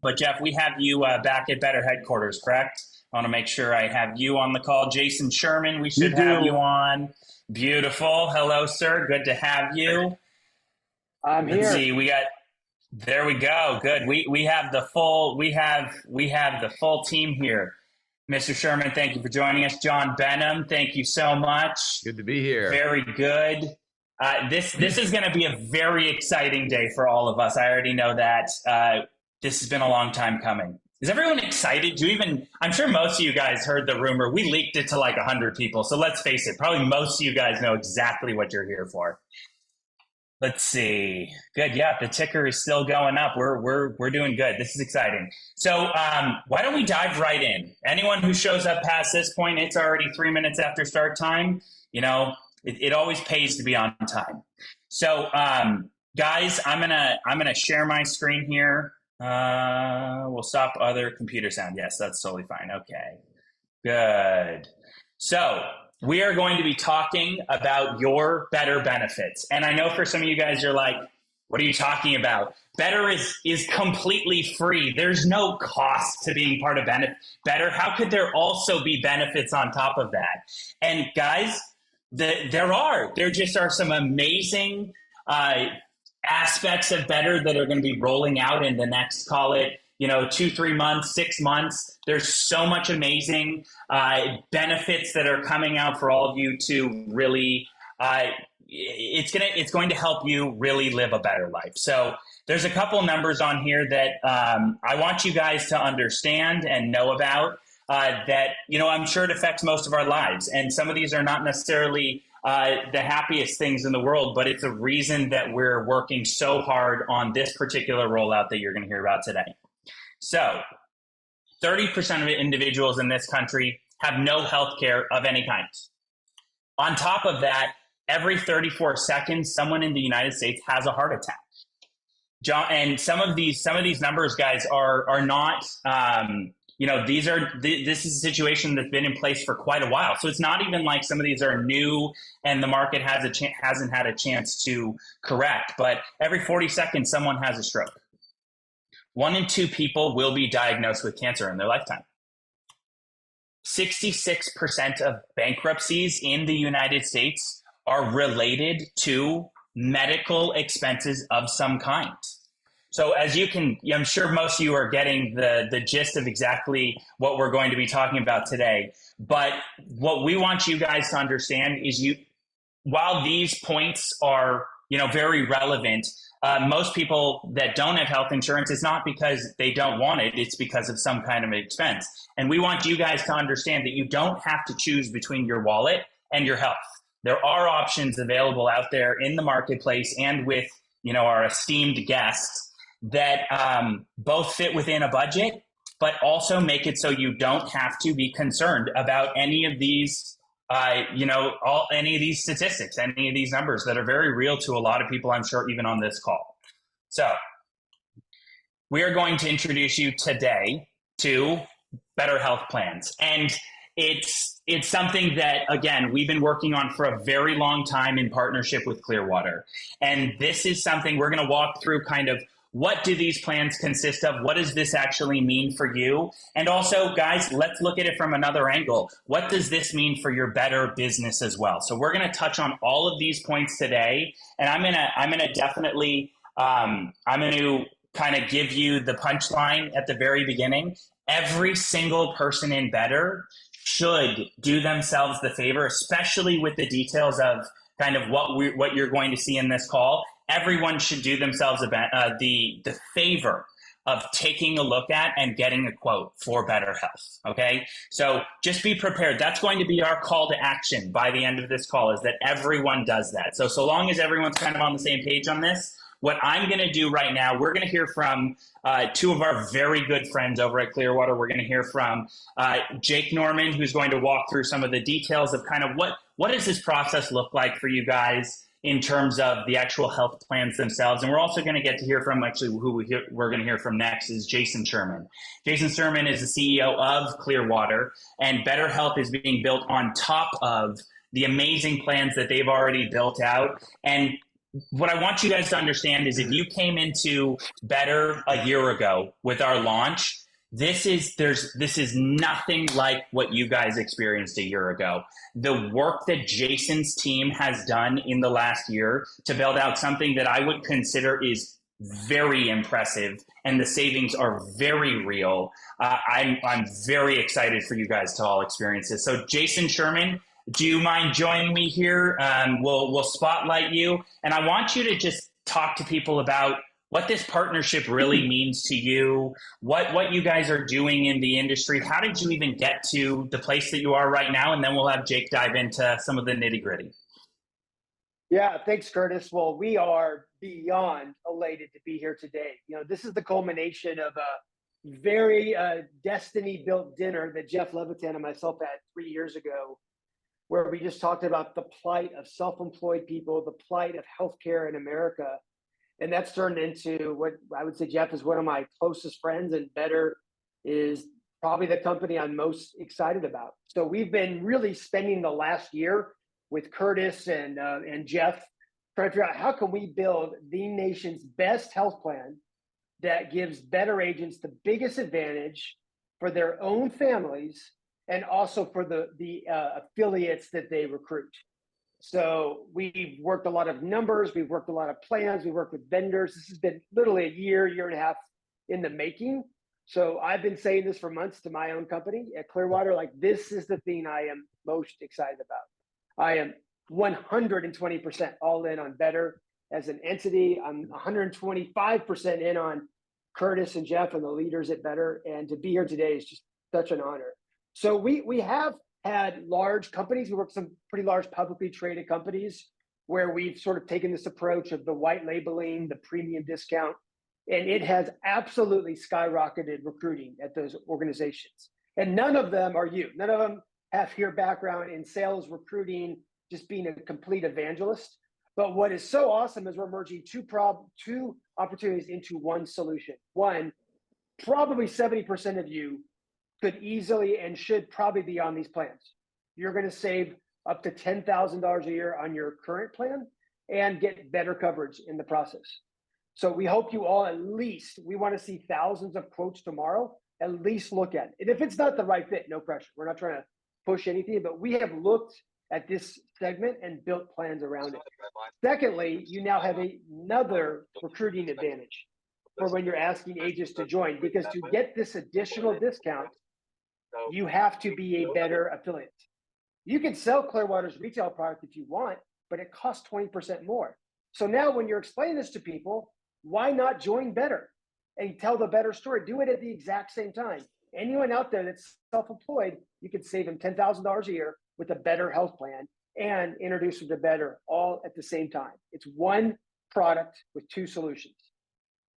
But Jeff, we have you back at Bettr headquarters, correct? I want to make sure I have you on the call. Jason Sherman, we should have you on. Beautiful. Hello, sir. Good to have you. I'm here. Let's see. There we go. Good. We have the full team here. Mr. Sherman, thank you for joining us. John Benham, thank you so much. Good to be here. Very good. This is going to be a very exciting day for all of us. I already know that. This has been a long time coming. Is everyone excited? I'm sure most of you guys heard the rumor. We leaked it to like 100 people. So let's face it, probably most of you guys know exactly what you're here for. Let's see. Good. Yeah, the ticker is still going up. We're doing good. This is exciting. So why don't we dive right in? Anyone who shows up past this point, it's already 3 minutes after start time. You know, it always pays to be on time. So guys, I'm gonna share my screen here. We'll stop other computer sound. Yes, that's totally fine. Okay, good. So we are going to be talking about your Bettr benefits. And I know for some of you guys, you're like, what are you talking about? Bettr is completely free. There's no cost to being part of Bettr. How could there also be benefits on top of that? And guys, there just are some amazing aspects of Bettr that are going to be rolling out in the next, call it, 2-3 months, 6 months. There's so much amazing benefits that are coming out for all of you to really, it's going to help you really live a better life. So there's a couple numbers on here that I want you guys to understand and know about that, I'm sure it affects most of our lives. And some of these are not necessarily the happiest things in the world, but it's a reason that we're working so hard on this particular rollout that you're going to hear about today. So 30% of individuals in this country have no health care of any kind. On top of that, every 34 seconds, someone in the United States has a heart attack. And some of these numbers, guys, are not, this is a situation that's been in place for quite a while. So it's not even like some of these are new and the market hasn't had a chance to correct. But every 40 seconds, someone has a stroke. 1 in 2 people will be diagnosed with cancer in their lifetime. 66% of bankruptcies in the United States are related to medical expenses of some kind. So as I'm sure most of you are getting the gist of exactly what we're going to be talking about today. But what we want you guys to understand is while these points are, very relevant, most people that don't have health insurance, it's not because they don't want it, it's because of some kind of expense. And we want you guys to understand that you don't have to choose between your wallet and your health. There are options available out there in the marketplace and with, our esteemed guests that both fit within a budget, but also make it so you don't have to be concerned about any of these any of these statistics, any of these numbers that are very real to a lot of people, I'm sure, even on this call. So we are going to introduce you today to Bettr Health Plans. And it's something that, again, we've been working on for a very long time in partnership with Clearwater. And this is something we're going to walk through kind of what do these plans consist of? What does this actually mean for you? And also, guys, let's look at it from another angle. What does this mean for your Bettr business as well? So we're going to touch on all of these points today, and I'm going to definitely I'm going to kind of give you the punchline at the very beginning. Every single person in Bettr should do themselves the favor, especially with the details of kind of what you're going to see in this call. Everyone should do themselves the favor of taking a look at and getting a quote for Bettr Health. Okay, so just be prepared. That's going to be our call to action by the end of this call, is that everyone does that. So long as everyone's kind of on the same page on this, what I'm going to do right now, we're going to hear from 2 of our very good friends over at Clearwater. We're going to hear from Jake Norman, who's going to walk through some of the details of kind of what does this process look like for you guys in terms of the actual health plans themselves. And we're also going to get to hear from, actually, we're going to hear from next is Jason Sherman. Jason Sherman is the CEO of Clearwater, and Bettr Health is being built on top of the amazing plans that they've already built out. And what I want you guys to understand is if you came into Bettr a year ago with our launch, this is nothing like what you guys experienced a year ago. The work that Jason's team has done in the last year to build out something that I would consider is very impressive, and the savings are very real. I'm very excited for you guys to all experience this. So, Jason Sherman, do you mind joining me here? We'll spotlight you, and I want you to just talk to people about what this partnership really means to you, what you guys are doing in the industry. How did you even get to the place that you are right now? And then we'll have Jake dive into some of the nitty gritty. Yeah, thanks, Curtis. Well, we are beyond elated to be here today. This is the culmination of a very destiny-built dinner that Jeff Levitan and myself had 3 years ago, where we just talked about the plight of self-employed people, the plight of healthcare in America. And that's turned into what I would say Jeff is one of my closest friends, and Bettr is probably the company I'm most excited about. So we've been really spending the last year with Curtis and Jeff trying to figure out how can we build the nation's best health plan that gives Bettr agents the biggest advantage for their own families and also for the affiliates that they recruit. So we've worked a lot of numbers, we've worked a lot of plans, we've worked with vendors. This has been literally a year and a half in the making. So I've been saying this for months to my own company at Clearwater, like this is the thing I am most excited about. I am 120% all in on Bettr as an entity. I'm 125% in on Curtis and Jeff and the leaders at Bettr. And to be here today is just such an honor. So we have had large companies. We work with some pretty large publicly traded companies where we've sort of taken this approach of the white labeling, the premium discount, and it has absolutely skyrocketed recruiting at those organizations. And none of them are you. None of them have your background in sales, recruiting, just being a complete evangelist. But what is so awesome is we're merging two opportunities into one solution. One, probably 70% of you could easily and should probably be on these plans. You're going to save up to $10,000 a year on your current plan and get better coverage in the process. So we hope you all we want to see thousands of quotes tomorrow, at least look at it. And if it's not the right fit, no pressure. We're not trying to push anything, but we have looked at this segment and built plans around it. Secondly, you now have another recruiting advantage for when you're asking agents to join, because to get this additional discount, you have to be a Bettr affiliate. You can sell Clearwater's retail product if you want, but it costs 20% more. So now when you're explaining this to people, why not join Bettr and tell the Bettr story? Do it at the exact same time. Anyone out there that's self-employed, you could save them $10,000 a year with a Bettr health plan and introduce them to Bettr all at the same time. It's one product with two solutions.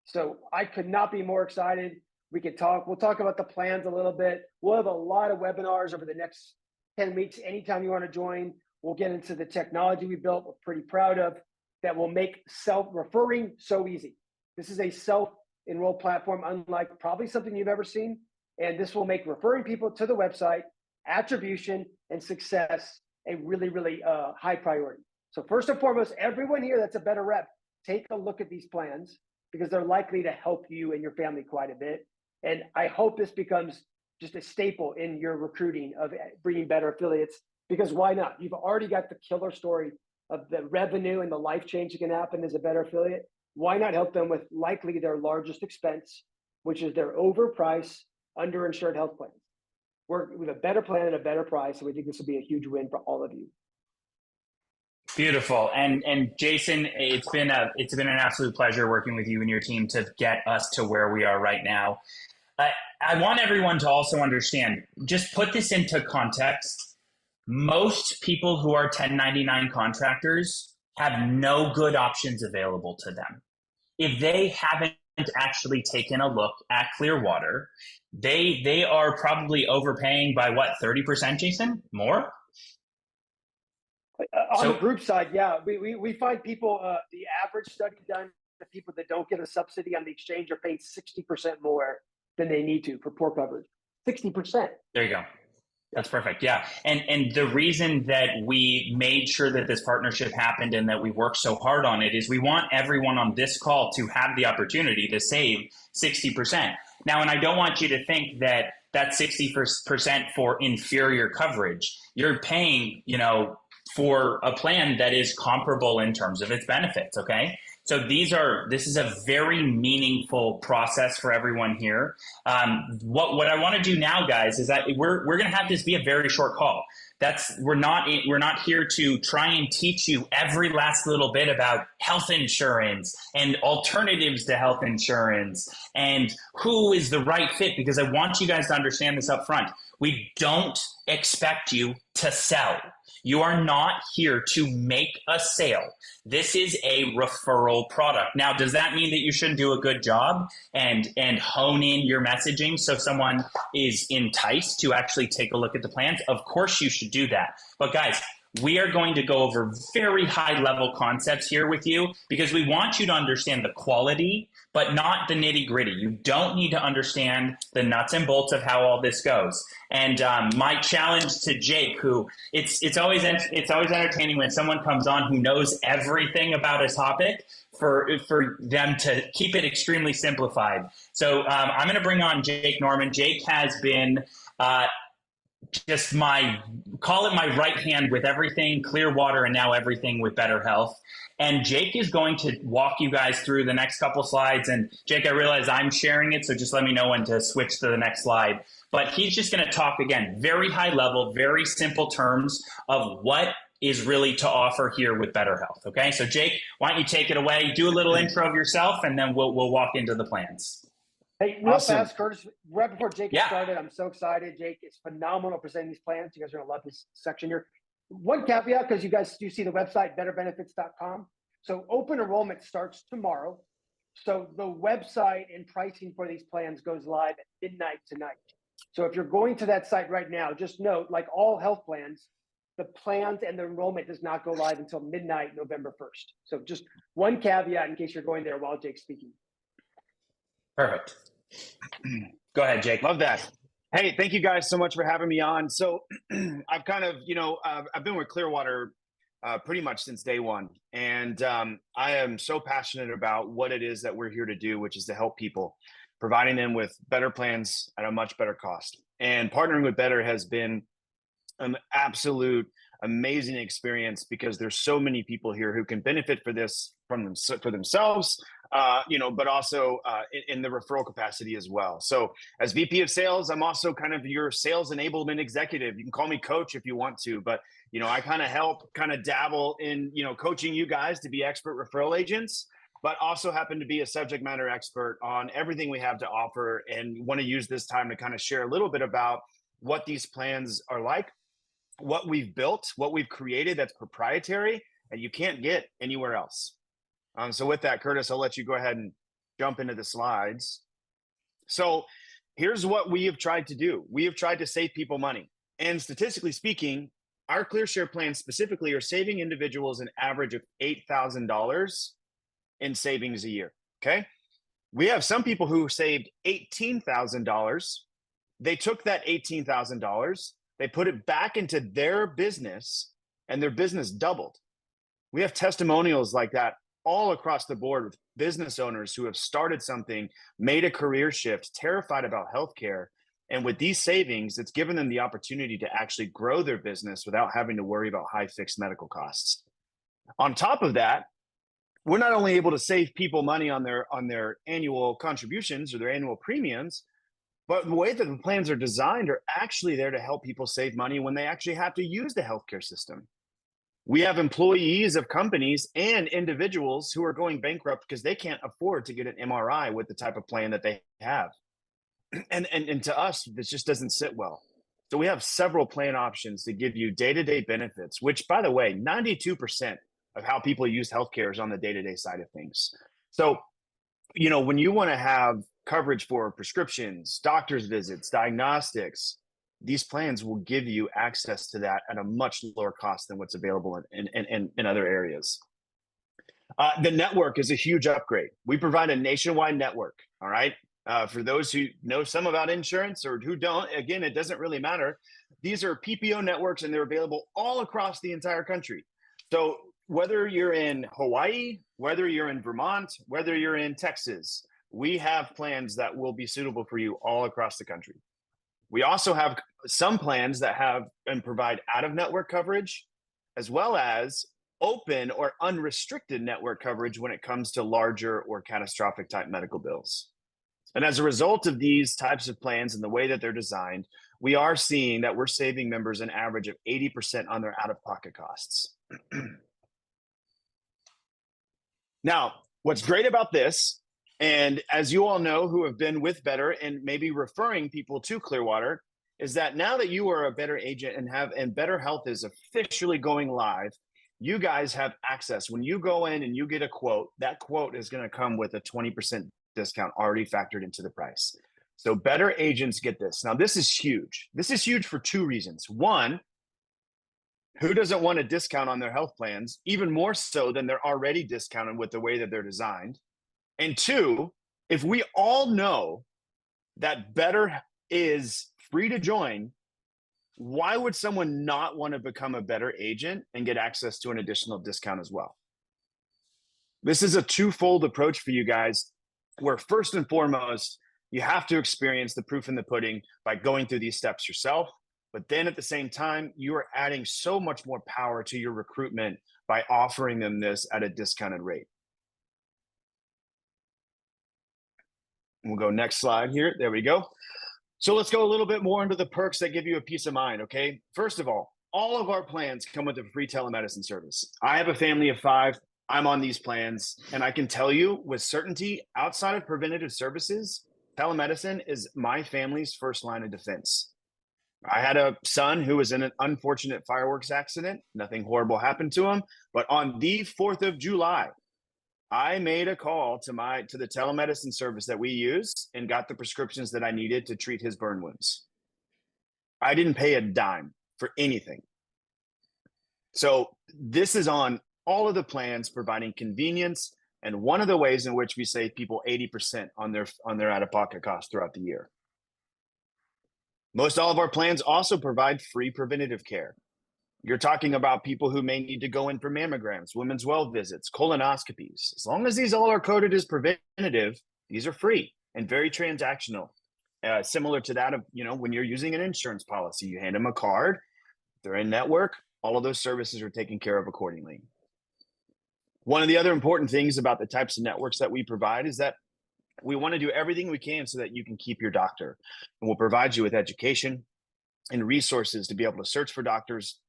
So I could not be more excited. We'll talk about the plans a little bit. We'll have a lot of webinars over the next 10 weeks. Anytime you want to join, we'll get into the technology we built, we're pretty proud of, that will make self-referring so easy. This is a self-enroll platform, unlike probably something you've ever seen. And this will make referring people to the website, attribution, and success a really, really high priority. So first and foremost, everyone here that's a Bettr rep, take a look at these plans because they're likely to help you and your family quite a bit. And I hope this becomes just a staple in your recruiting of bringing Bettr affiliates, because why not? You've already got the killer story of the revenue and the life change that can happen as a Bettr affiliate. Why not help them with likely their largest expense, which is their overpriced, underinsured health plans? We're with a Bettr plan at a better price, so we think this will be a huge win for all of you. Beautiful. And Jason, it's been an absolute pleasure working with you and your team to get us to where we are right now. I want everyone to also understand, just put this into context. Most people who are 1099 contractors have no good options available to them. If they haven't actually taken a look at Clearwater, they are probably overpaying by what, 30%, Jason? More? On the group side, yeah, we find people, the average study done, the people that don't get a subsidy on the exchange are paying 60% more than they need to for poor coverage. 60%. There you go. That's perfect. Yeah. And the reason that we made sure that this partnership happened and that we worked so hard on it is we want everyone on this call to have the opportunity to save 60%. Now, and I don't want you to think that that's 60% for inferior coverage. You're paying, for a plan that is comparable in terms of its benefits. Okay. So this is a very meaningful process for everyone here. What I want to do now, guys, is that we're going to have this be a very short call. We're not here to try and teach you every last little bit about health insurance and alternatives to health insurance and who is the right fit, because I want you guys to understand this up front. We don't expect you to sell. You are not here to make a sale. This is a referral product. Now, does that mean that you shouldn't do a good job and hone in your messaging so someone is enticed to actually take a look at the plans? Of course you should do that. But guys, we are going to go over very high level concepts here with you because we want you to understand the quality, but not the nitty gritty. You don't need to understand the nuts and bolts of how all this goes. And my challenge to Jake, who it's always entertaining when someone comes on who knows everything about a topic, for them to keep it extremely simplified. So I'm going to bring on Jake Norman. Jake has been just call it my right hand with everything Clearwater and now everything with Bettr Health. And Jake is going to walk you guys through the next couple slides. And Jake, I realize I'm sharing it, so just let me know when to switch to the next slide. But he's just going to talk again, very high level, very simple terms of what is really to offer here with Bettr Health. Okay, so Jake, why don't you take it away? Do a little intro of yourself, and then we'll walk into the plans. Hey, real Awesome. fast, Curtis, right before Jake Yeah. started, I'm so excited. Jake is phenomenal presenting these plans. You guys are going to love this section here. One caveat, because you guys do see the website, betterbenefits.com. So open enrollment starts tomorrow. So the website and pricing for these plans goes live at midnight tonight. So if you're going to that site right now, just note, like all health plans, the plans and the enrollment does not go live until midnight, November 1st. So just one caveat in case you're going there while Jake's speaking. Perfect. Go ahead, Jake. Love that. Hey, thank you guys so much for having me on. So I've kind of, I've been with Clearwater pretty much since day one. And I am so passionate about what it is that we're here to do, which is to help people, providing them with better plans at a much better cost. And partnering with Bettr has been an absolute amazing experience because there's so many people here who can benefit for themselves, but also in the referral capacity as well. So as VP of sales, I'm also kind of your sales enablement executive. You can call me coach if you want to, but I kind of help dabble in, coaching you guys to be expert referral agents, but also happen to be a subject matter expert on everything we have to offer and want to use this time to kind of share a little bit about what these plans are like, what we've built, what we've created that's proprietary and you can't get anywhere else. So with that, Curtis, I'll let you go ahead and jump into the slides. So here's what we have tried to do. We have tried to save people money. And statistically speaking, our ClearShare plans specifically are saving individuals an average of $8,000 in savings a year, okay? We have some people who saved $18,000. They took that $18,000, they put it back into their business, and their business doubled. We have testimonials like that all across the board with business owners who have started something, made a career shift, terrified about healthcare. And with these savings, it's given them the opportunity to actually grow their business without having to worry about high fixed medical costs. On top of that, we're not only able to save people money on their annual contributions or their annual premiums, but the way that the plans are designed are actually there to help people save money when they actually have to use the healthcare system. We have employees of companies and individuals who are going bankrupt because they can't afford to get an MRI with the type of plan that they have. And to us, this just doesn't sit well. So we have several plan options to give you day-to-day benefits, which, by the way, 92% of how people use healthcare is on the day-to-day side of things. So, when you want to have coverage for prescriptions, doctor's visits, diagnostics, these plans will give you access to that at a much lower cost than what's available in other areas. The network is a huge upgrade. We provide a nationwide network, all right? For those who know some about insurance or who don't, again, it doesn't really matter. These are PPO networks and they're available all across the entire country. So whether you're in Hawaii, whether you're in Vermont, whether you're in Texas, we have plans that will be suitable for you all across the country. We also have some plans that have and provide out-of-network coverage, as well as open or unrestricted network coverage when it comes to larger or catastrophic type medical bills. And as a result of these types of plans and the way that they're designed, we are seeing that we're saving members an average of 80% on their out-of-pocket costs. Now, what's great about this, and as you all know who have been with Bettr and maybe referring people to Clearwater, is that now that you are a Bettr agent and Bettr Health is officially going live, you guys have access. When you go in and you get a quote, that quote is going to come with a 20% discount already factored into the price. So Bettr agents get this. Now, this is huge. This is huge for two reasons. One, who doesn't want a discount on their health plans, even more so than they're already discounted with the way that they're designed? And two, if we all know that Bettr is free to join, why would someone not want to become a Bettr agent and get access to an additional discount as well? This is a twofold approach for you guys, where first and foremost, you have to experience the proof in the pudding by going through these steps yourself. But then at the same time, you are adding so much more power to your recruitment by offering them this at a discounted rate. We'll go next slide here. There we go. So let's go a little bit more into the perks that give you a peace of mind, okay? First of all of our plans come with a free telemedicine service. I have a family of 5. I'm on these plans, and I can tell you with certainty, outside of preventative services, telemedicine is my family's first line of defense. I had a son who was in an unfortunate fireworks accident. Nothing horrible happened to him, but on the 4th of July, I made a call to the telemedicine service that we use and got the prescriptions that I needed to treat his burn wounds. I didn't pay a dime for anything. So this is on all of the plans, providing convenience, and one of the ways in which we save people 80% on their out-of-pocket costs throughout the year. Most all of our plans also provide free preventative care. You're talking about people who may need to go in for mammograms, women's well visits, colonoscopies. As long as these all are coded as preventative, these are free and very transactional. Similar to that of, when you're using an insurance policy, you hand them a card, they're in network, all of those services are taken care of accordingly. One of the other important things about the types of networks that we provide is that we want to do everything we can so that you can keep your doctor. And we'll provide you with education and resources to be able to search for doctors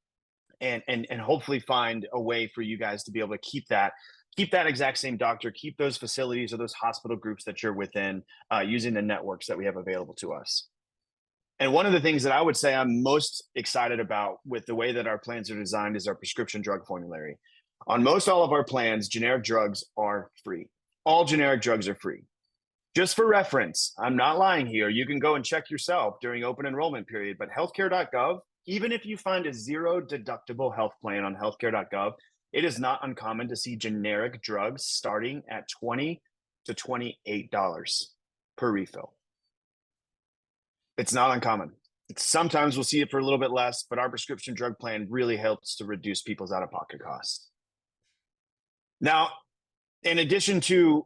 and hopefully find a way for you guys to be able to keep that exact same doctor, keep those facilities or those hospital groups that you're within using the networks that we have available to us. And one of the things that I would say I'm most excited about with the way that our plans are designed is our prescription drug formulary. On most all of our plans, generic drugs are free. All generic drugs are free. Just for reference, I'm not lying here. You can go and check yourself during open enrollment period, but healthcare.gov, even if you find a zero deductible health plan on healthcare.gov, it is not uncommon to see generic drugs starting at $20 to $28 per refill. It's not uncommon. Sometimes we'll see it for a little bit less, but our prescription drug plan really helps to reduce people's out-of-pocket costs. Now, in addition to,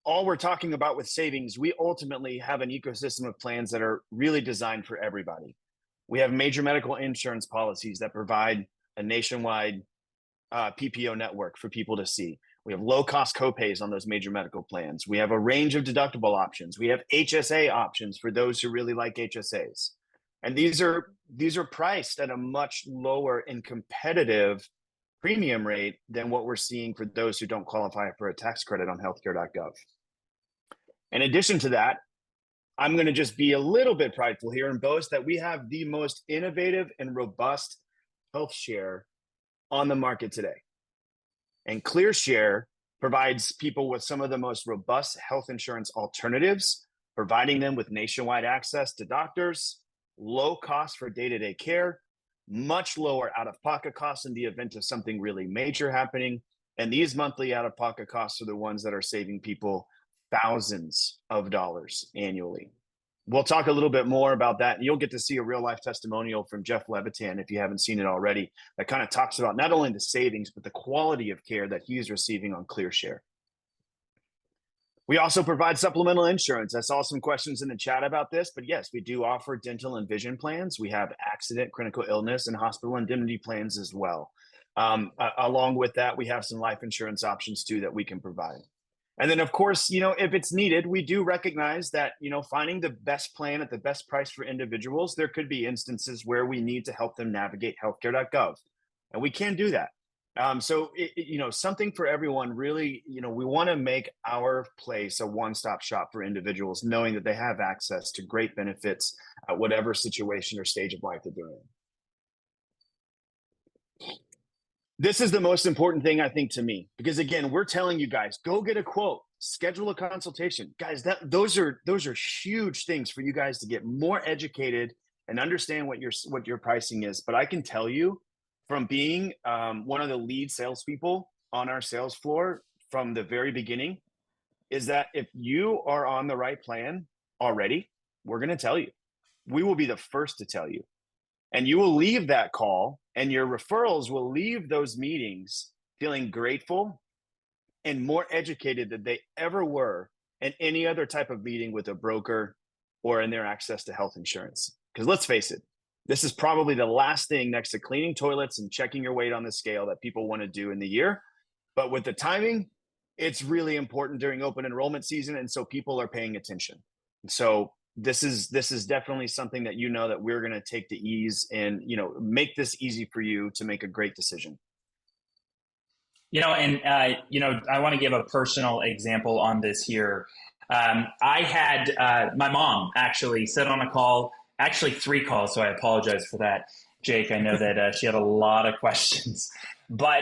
all we're talking about with savings, we ultimately have an ecosystem of plans that are really designed for everybody. We have major medical insurance policies that provide a nationwide PPO network for people to see. We have low-cost copays on those major medical plans. We have a range of deductible options. We have HSA options for those who really like HSAs. And these are priced at a much lower and competitive premium rate than what we're seeing for those who don't qualify for a tax credit on healthcare.gov. In addition to that, I'm going to just be a little bit prideful here and boast that we have the most innovative and robust health share on the market today. And ClearShare provides people with some of the most robust health insurance alternatives, providing them with nationwide access to doctors, low cost for day-to-day care, much lower out-of-pocket costs in the event of something really major happening. And these monthly out-of-pocket costs are the ones that are saving people thousands of dollars annually. We'll talk a little bit more about that. And you'll get to see a real life testimonial from Jeff Levitan, if you haven't seen it already, that kind of talks about not only the savings, but the quality of care that he's receiving on ClearShare. We also provide supplemental insurance. I saw some questions in the chat about this, but yes, we do offer dental and vision plans. We have accident, critical illness, and hospital indemnity plans as well. Along with that, we have some life insurance options too that we can provide. And then, of course, if it's needed, we do recognize that, finding the best plan at the best price for individuals, there could be instances where we need to help them navigate healthcare.gov, and we can do that. So, something for everyone, really, we want to make our place a one-stop shop for individuals, knowing that they have access to great benefits at whatever situation or stage of life that they're in. This is the most important thing, I think, to me, because again, we're telling you guys, go get a quote, schedule a consultation. Guys, those are huge things for you guys to get more educated and understand what your pricing is. But I can tell you, from being one of the lead salespeople on our sales floor from the very beginning, is that if you are on the right plan already, we're going to tell you. We will be the first to tell you. And you will leave that call, and your referrals will leave those meetings feeling grateful and more educated than they ever were in any other type of meeting with a broker or in their access to health insurance. Because let's face it, this is probably the last thing next to cleaning toilets and checking your weight on the scale that people want to do in the year. But with the timing, it's really important during open enrollment season. And so people are paying attention. So this is definitely something that that we're going to take the ease and make this easy for you to make a great decision. I want to give a personal example on this here. I had my mom actually sit on a call, actually 3 calls, so I apologize for that, Jake. I know that she had a lot of questions, but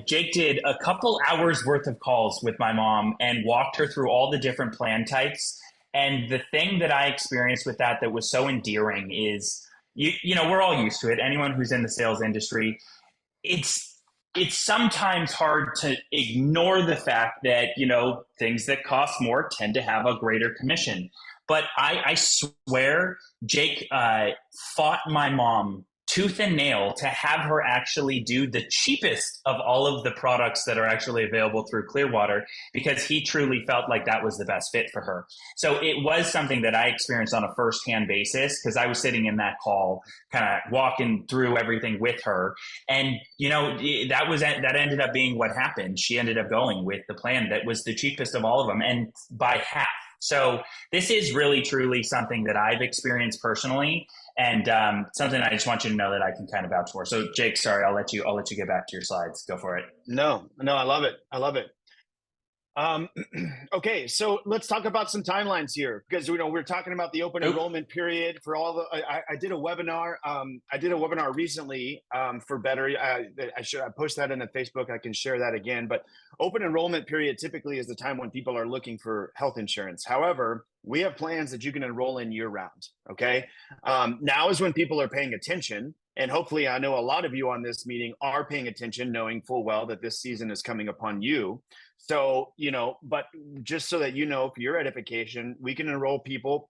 Jake did a couple hours worth of calls with my mom and walked her through all the different plan types. And the thing that I experienced with that was so endearing is, we're all used to it. Anyone who's in the sales industry, it's sometimes hard to ignore the fact that, things that cost more tend to have a greater commission. But I swear Jake fought my mom tooth and nail to have her actually do the cheapest of all of the products that are actually available through Clearwater, because he truly felt like that was the best fit for her. So it was something that I experienced on a firsthand basis, because I was sitting in that call, kind of walking through everything with her. And, that ended up being what happened. She ended up going with the plan that was the cheapest of all of them, and by half. So this is really, truly something that I've experienced personally, and something I just want you to know that I can kind of vouch for. So, Jake, sorry, I'll let you get back to your slides. Go for it. No, I love it. Okay, so let's talk about some timelines here, because we're talking about the open enrollment period for all the. I did a webinar. I did a webinar recently for Bettr. I post that in the Facebook. I can share that again. But open enrollment period typically is the time when people are looking for health insurance. However, we have plans that you can enroll in year round. Okay, now is when people are paying attention. And hopefully, I know a lot of you on this meeting are paying attention, knowing full well that this season is coming upon you. So, but just so that for your edification, we can enroll people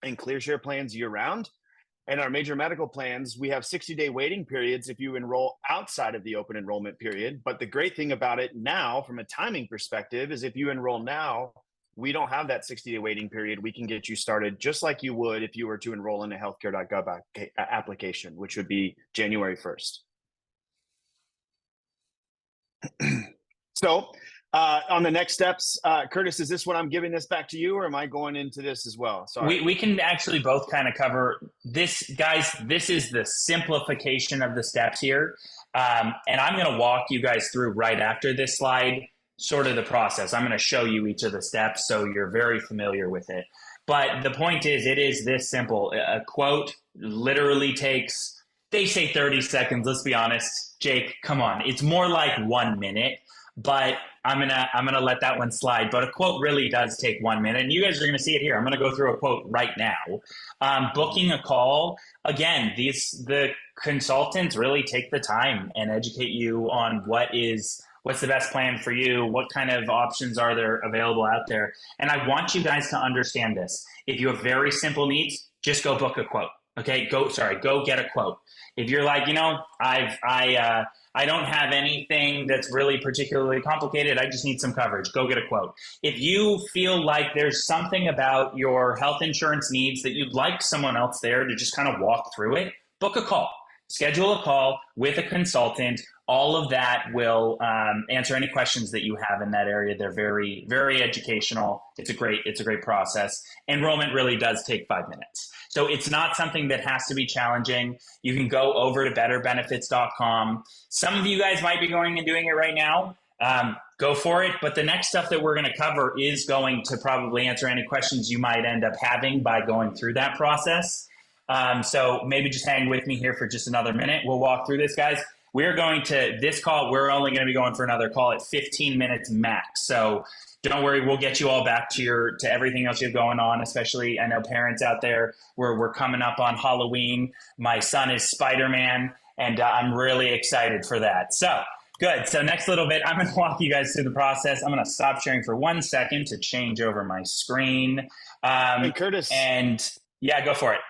in ClearShare plans year round. And our major medical plans, we have 60-day waiting periods if you enroll outside of the open enrollment period. But the great thing about it now, from a timing perspective, is if you enroll now, we don't have that 60-day waiting period. We can get you started just like you would if you were to enroll in a healthcare.gov application, which would be January 1st. So on the next steps, Curtis, is this what I'm giving this back to you, or am I going into this as well? Sorry. We can actually both kind of cover this, guys. This is the simplification of the steps here. And I'm going to walk you guys through right after this slide, sort of the process. I'm going to show you each of the steps so you're very familiar with it. But the point is, it is this simple. A quote literally takes, they say 30 seconds. Let's be honest, Jake, come on. It's more like 1 minute, but I'm gonna let that one slide. But a quote really does take 1 minute, and you guys are gonna see it here. I'm gonna go through a quote right now. Booking a call, again, the consultants really take the time and educate you on what is What's the best plan for you? What kind of options are there available out there? And I want you guys to understand this. If you have very simple needs, just go book a quote. Okay, go get a quote. If you're like, I don't have anything that's really particularly complicated, I just need some coverage, go get a quote. If you feel like there's something about your health insurance needs that you'd like someone else there to just kind of walk through it, book a call. Schedule a call with a consultant. All of that will answer any questions that you have in that area. They're very, very educational. It's a great process. Enrollment really does take 5 minutes. So it's not something that has to be challenging. You can go over to betterbenefits.com. Some of you guys might be going and doing it right now. Go for it. But the next stuff that we're going to cover is going to probably answer any questions you might end up having by going through that process. So maybe just hang with me here for just another minute. We'll walk through this, guys. We're going to, this call, we're only going to be going for another call at 15 minutes max. So don't worry, we'll get you all back to everything else you have going on, especially I know parents out there, we're coming up on Halloween. My son is Spider-Man, and I'm really excited for that. So good. So next little bit, I'm going to walk you guys through the process. I'm going to stop sharing for 1 second to change over my screen. Hey, Curtis. And yeah, go for it.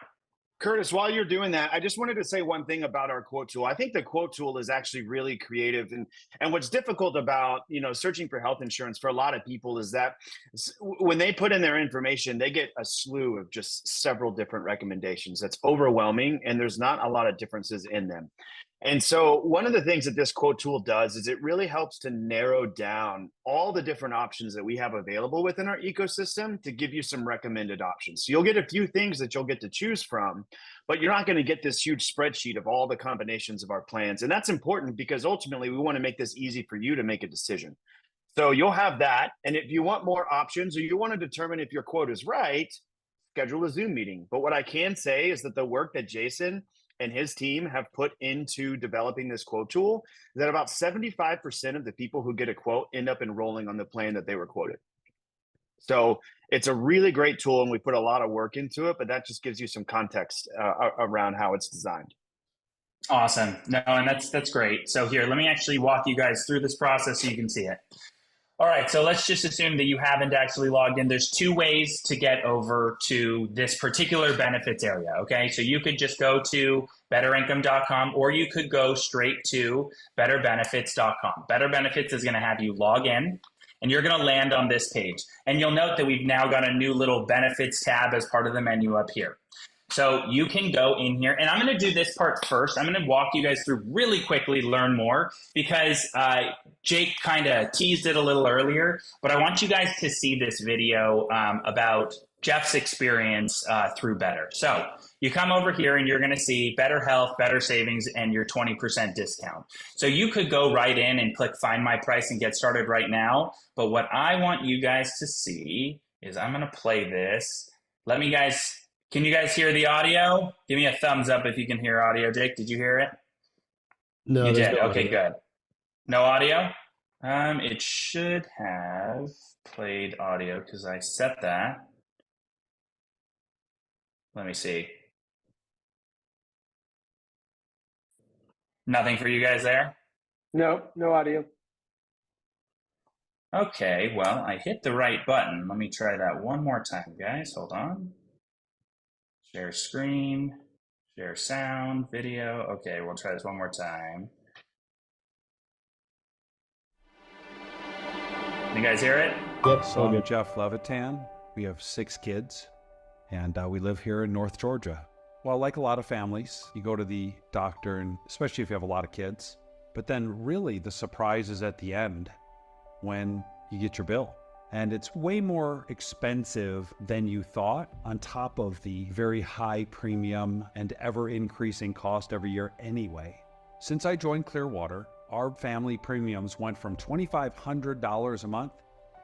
Curtis, while you're doing that, I just wanted to say one thing about our quote tool. I think the quote tool is actually really creative. And what's difficult about, searching for health insurance for a lot of people is that when they put in their information, they get a slew of just several different recommendations. That's overwhelming, and there's not a lot of differences in them. And so one of the things that this quote tool does is it really helps to narrow down all the different options that we have available within our ecosystem to give you some recommended options. So you'll get a few things that you'll get to choose from, but you're not going to get this huge spreadsheet of all the combinations of our plans. And that's important because ultimately we want to make this easy for you to make a decision. So you'll have that. And if you want more options or you want to determine if your quote is right, schedule a Zoom meeting. But what I can say is that the work that Jason and his team have put into developing this quote tool, that about 75% of the people who get a quote end up enrolling on the plan that they were quoted. So it's a really great tool, and we put a lot of work into it, but that just gives you some context around how it's designed. Awesome. No, and that's great. So here, let me actually walk you guys through this process so you can see it. All right, so let's just assume that you haven't actually logged in. There's 2 ways to get over to this particular benefits area, okay? So you could just go to betterincome.com, or you could go straight to betterbenefits.com. Better Benefits is going to have you log in, and you're going to land on this page. And you'll note that we've now got a new little benefits tab as part of the menu up here. So you can go in here, and I'm going to do this part first. I'm going to walk you guys through really quickly, learn more, because Jake kind of teased it a little earlier, but I want you guys to see this video about Jeff's experience through Bettr. So you come over here and you're going to see Better Health, Better Savings, and your 20% discount. So you could go right in and click Find My Price and get started right now. But what I want you guys to see is I'm going to play this. Can you guys hear the audio? Give me a thumbs up if you can hear audio. Jake, did you hear it? No, you did. No okay, audio. Good. No audio? It should have played audio because I set that. Let me see. Nothing for you guys there? No audio. Okay, well, I hit the right button. Let me try that one more time, guys. Hold on. Share screen, share sound, video. Okay, we'll try this one more time. You guys hear it? Yep. So I'm Jeff Levitan. We have 6 kids, and we live here in North Georgia. Well, like a lot of families, you go to the doctor, and especially if you have a lot of kids. But then really the surprise is at the end when you get your bill. And it's way more expensive than you thought, on top of the very high premium and ever increasing cost every year anyway. Since I joined Clearwater, our family premiums went from $2,500 a month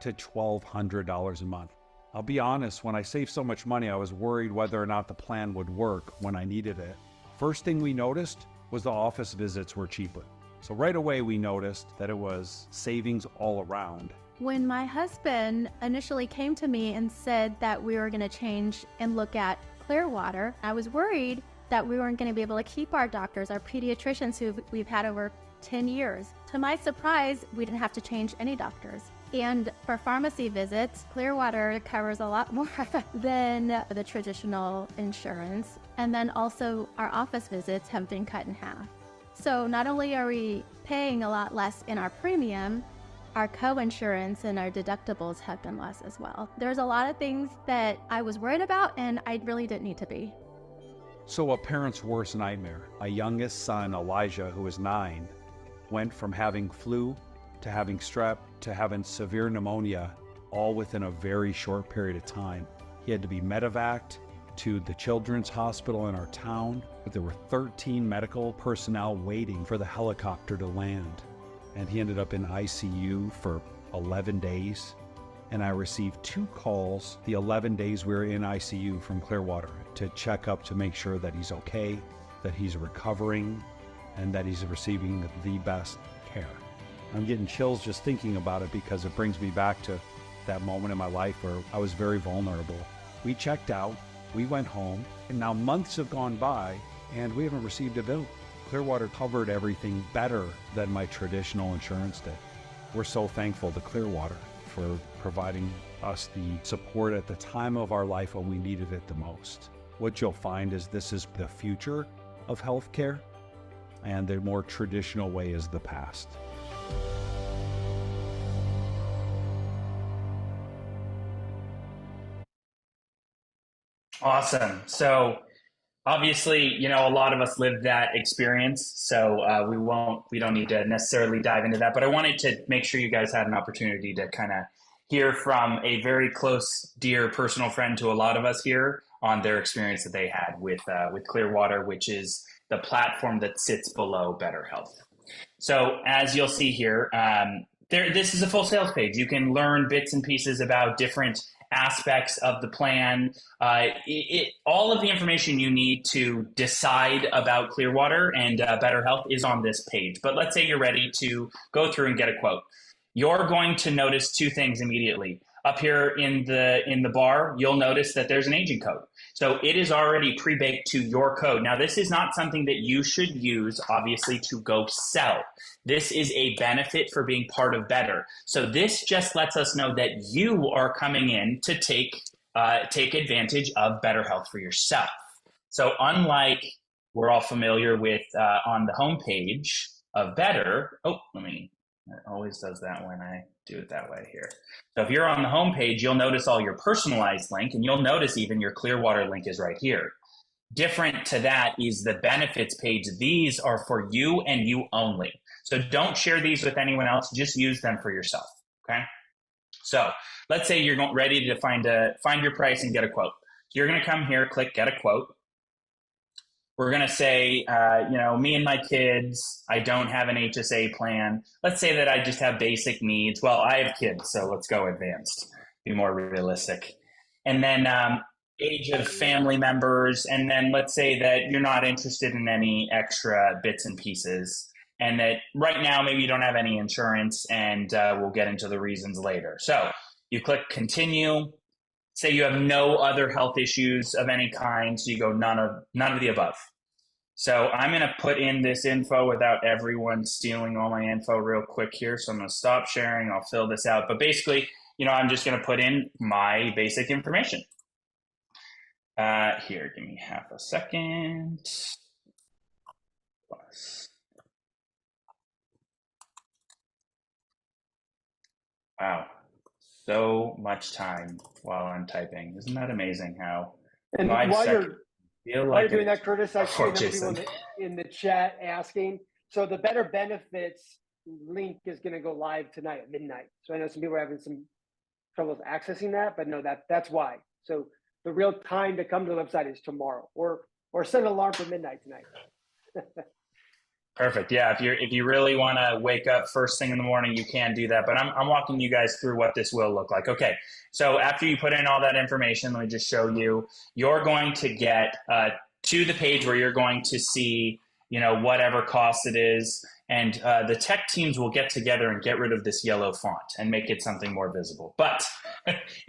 to $1,200 a month. I'll be honest, when I saved so much money, I was worried whether or not the plan would work when I needed it. First thing we noticed was the office visits were cheaper. So right away we noticed that it was savings all around. When my husband initially came to me and said that we were going to change and look at Clearwater, I was worried that we weren't going to be able to keep our doctors, our pediatricians who we've had over 10 years. To my surprise, we didn't have to change any doctors. And for pharmacy visits, Clearwater covers a lot more than the traditional insurance. And then also our office visits have been cut in half. So not only are we paying a lot less in our premium, our co-insurance and our deductibles have been less as well. There's a lot of things that I was worried about and I really didn't need to be. So a parent's worst nightmare. My youngest son, Elijah, who is 9, went from having flu to having strep to having severe pneumonia, all within a very short period of time. He had to be medevaced to the children's hospital in our town, but there were 13 medical personnel waiting for the helicopter to land. And he ended up in ICU for 11 days. And I received 2 calls the 11 days we were in ICU from Clearwater to check up to make sure that he's okay, that he's recovering, and that he's receiving the best care. I'm getting chills just thinking about it because it brings me back to that moment in my life where I was very vulnerable. We checked out, we went home, and now months have gone by and we haven't received a bill. Clearwater covered everything better than my traditional insurance did. We're so thankful to Clearwater for providing us the support at the time of our life when we needed it the most. What you'll find is this is the future of healthcare, and the more traditional way is the past. Awesome. So obviously, a lot of us lived that experience, so we don't need to necessarily dive into that, but I wanted to make sure you guys had an opportunity to kind of hear from a very close, dear personal friend to a lot of us here on their experience that they had with Clearwater, which is the platform that sits below Bettr Health. So as you'll see here, this is a full sales page. You can learn bits and pieces about different aspects of the plan. All of the information you need to decide about Clearwater and Bettr Health is on this page. But let's say you're ready to go through and get a quote. You're going to notice 2 things immediately. Up here in the bar, you'll notice that there's an agent code. So it is already pre-baked to your code. Now, this is not something that you should use, obviously, to go sell. This is a benefit for being part of Bettr. So this just lets us know that you are coming in to take advantage of Bettr Health for yourself. So unlike we're all familiar with on the homepage of Bettr, it always does that when I do it that way here. So if you're on the homepage, you'll notice all your personalized link, and you'll notice even your Clearwater link is right here. Different to that is the benefits page. These are for you and you only. So don't share these with anyone else. Just use them for yourself. Okay. So let's say you're ready to find your price and get a quote. So you're going to come here, click get a quote. We're going to say, me and my kids, I don't have an HSA plan. Let's say that I just have basic needs. Well, I have kids, so let's go advanced, be more realistic. And then age of family members. And then let's say that you're not interested in any extra bits and pieces. And that right now, maybe you don't have any insurance, and we'll get into the reasons later. So you click continue. Say you have no other health issues of any kind, so you go none of the above. So I'm going to put in this info without everyone stealing all my info real quick here. So I'm going to stop sharing. I'll fill this out. But basically, I'm just going to put in my basic information. Here, give me half a second. Wow. So much time while I'm typing. Isn't that amazing how And 5 while seconds you're, while you're doing that, Curtis, I see a number of people in the chat asking. So the Bettr Benefits link is going to go live tonight at midnight. So I know some people are having some troubles accessing that, but no, that's why. So the real time to come to the website is tomorrow, or set an alarm for midnight tonight. Perfect. Yeah, if you really want to wake up first thing in the morning, you can do that. But I'm walking you guys through what this will look like. Okay, so after you put in all that information, let me just show you. You're going to get to the page where you're going to see, whatever cost it is, and the tech teams will get together and get rid of this yellow font and make it something more visible. But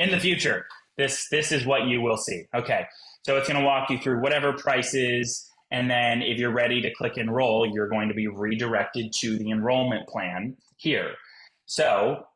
in the future, this is what you will see. Okay, so it's going to walk you through whatever prices And then if you're ready to click enroll, you're going to be redirected to the enrollment plan here. So,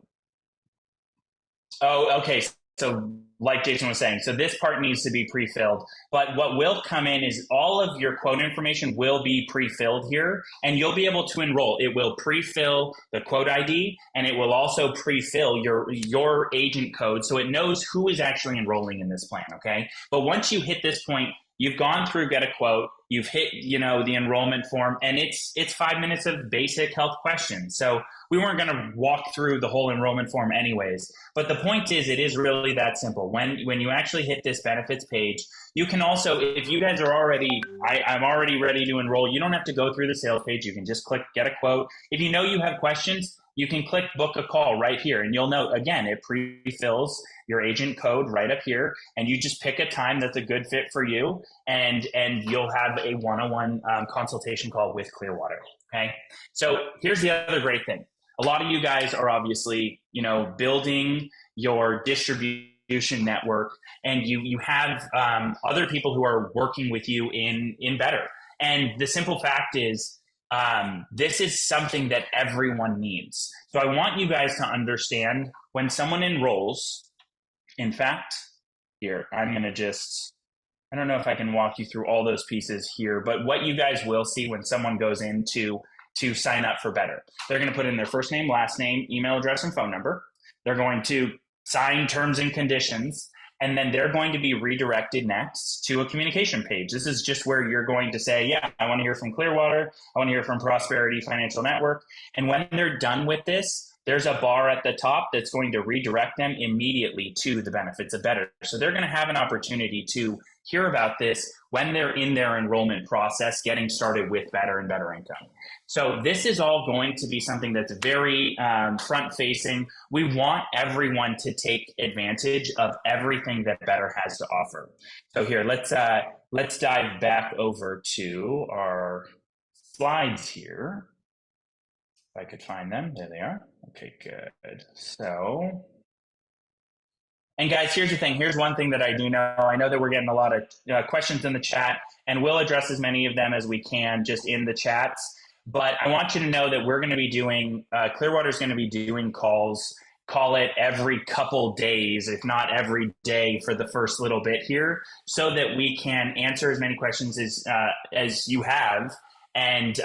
okay. So like Jason was saying, so this part needs to be pre-filled, but what will come in is all of your quote information will be pre-filled here, and you'll be able to enroll. It will pre-fill the quote ID, and it will also pre-fill your agent code, so it knows who is actually enrolling in this plan, okay? But once you hit this point, you've gone through get a quote, you've hit, the enrollment form, and it's 5 minutes of basic health questions. So we weren't going to walk through the whole enrollment form anyways. But the point is, it is really that simple. When you actually hit this benefits page, you can also, if you guys are already, I'm already ready to enroll, you don't have to go through the sales page. You can just click get a quote. If you know you have questions, you can click book a call right here, and you'll know, again, it pre-fills your agent code right up here, and you just pick a time that's a good fit for you, and you'll have a one-on-one consultation call with Clearwater, okay? So here's the other great thing. A lot of you guys are obviously, building your distribution network, and you have other people who are working with you in Bettr. And the simple fact is, this is something that everyone needs. So I want you guys to understand when someone enrolls, in fact, here, I'm going to I don't know if I can walk you through all those pieces here, but what you guys will see when someone goes in to sign up for Bettr, they're going to put in their first name, last name, email address, and phone number. They're going to sign terms and conditions, and then they're going to be redirected next to a communication page. This is just where you're going to say, yeah, I want to hear from Clearwater. I want to hear from Prosperity Financial Network. And when they're done with this, there's a bar at the top that's going to redirect them immediately to the benefits of Bettr. So they're going to have an opportunity to hear about this when they're in their enrollment process, getting started with Bettr and Better Income. So this is all going to be something that's very front-facing. We want everyone to take advantage of everything that Bettr has to offer. So here, let's dive back over to our slides here. If I could find them. There they are. Okay, good. So, and guys, here's the thing. Here's one thing that I do know. I know that we're getting a lot of questions in the chat, and we'll address as many of them as we can just in the chats. But I want you to know that we're going to be doing, Clearwater's going to be doing calls, call it every couple days, if not every day for the first little bit here, so that we can answer as many questions as you have. And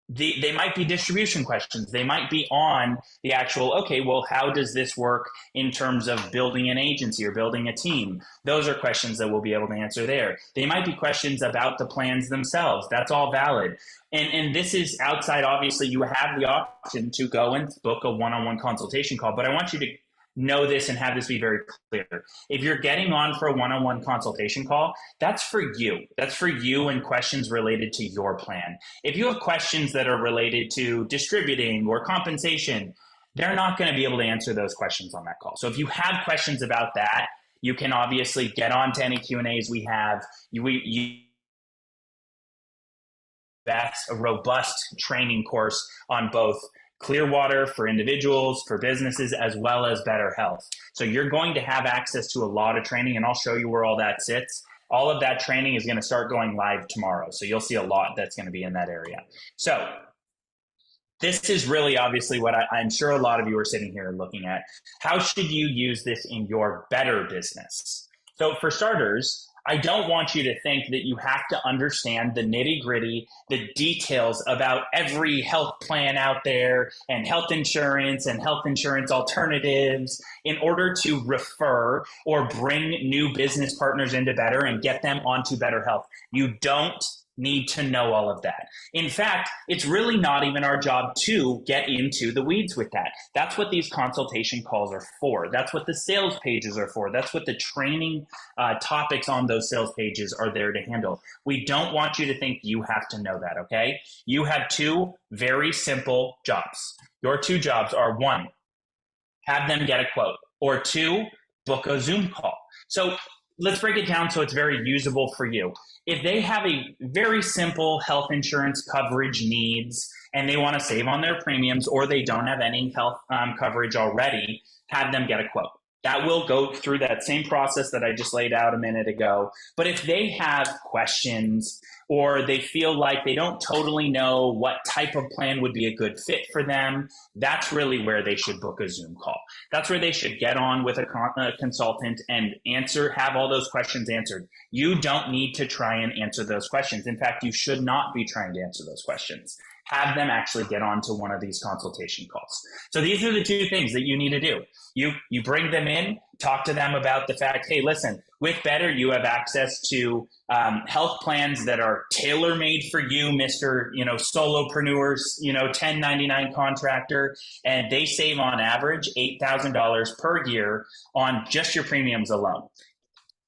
they might be distribution questions. They might be on the actual, okay, well, how does this work in terms of building an agency or building a team? Those are questions that we'll be able to answer there. They might be questions about the plans themselves. That's all valid. And this is outside, obviously, you have the option to go and book a one-on-one consultation call, but I want you to know this and have this be very clear. If you're getting on for a one-on-one consultation call, that's for you. That's for you and questions related to your plan. If you have questions that are related to distributing or compensation, they're not going to be able to answer those questions on that call. So if you have questions about that, you can obviously get on to any Q&As we have. That's a robust training course on both Clearwater for individuals, for businesses, as well as Better Health. So you're going to have access to a lot of training, and I'll show you where all that sits. All of that training is going to start going live tomorrow. So you'll see a lot that's going to be in that area. So this is really obviously what I'm sure a lot of you are sitting here looking at. How should you use this in your Better business? So for starters, I don't want you to think that you have to understand the nitty-gritty, the details about every health plan out there and health insurance alternatives in order to refer or bring new business partners into Better and get them onto Better Health. You don't need to know all of that. In fact, it's really not even our job to get into the weeds with that. That's what these consultation calls are for. That's what the sales pages are for. That's what the training topics on those sales pages are there to handle. We don't want you to think you have to know that, okay? You have two very simple jobs. Your two jobs are, one, have them get a quote, or two, book a Zoom call. So let's break it down so it's very usable for you. If they have a very simple health insurance coverage needs and they want to save on their premiums, or they don't have any health coverage already, have them get a quote. that will go through that same process that I just laid out a minute ago. But if they have questions or they feel like they don't totally know what type of plan would be a good fit for them, that's really where they should book a Zoom call. That's where they should get on with a consultant and have all those questions answered. You don't need to try and answer those questions. In fact, you should not be trying to answer those questions. Have them actually get onto one of these consultation calls. So these are the two things that you need to do. You bring them in, talk to them about the fact, hey, listen, with Bettr, you have access to health plans that are tailor-made for you, Mr. Solopreneurs, 1099 contractor, and they save on average $8,000 per year on just your premiums alone.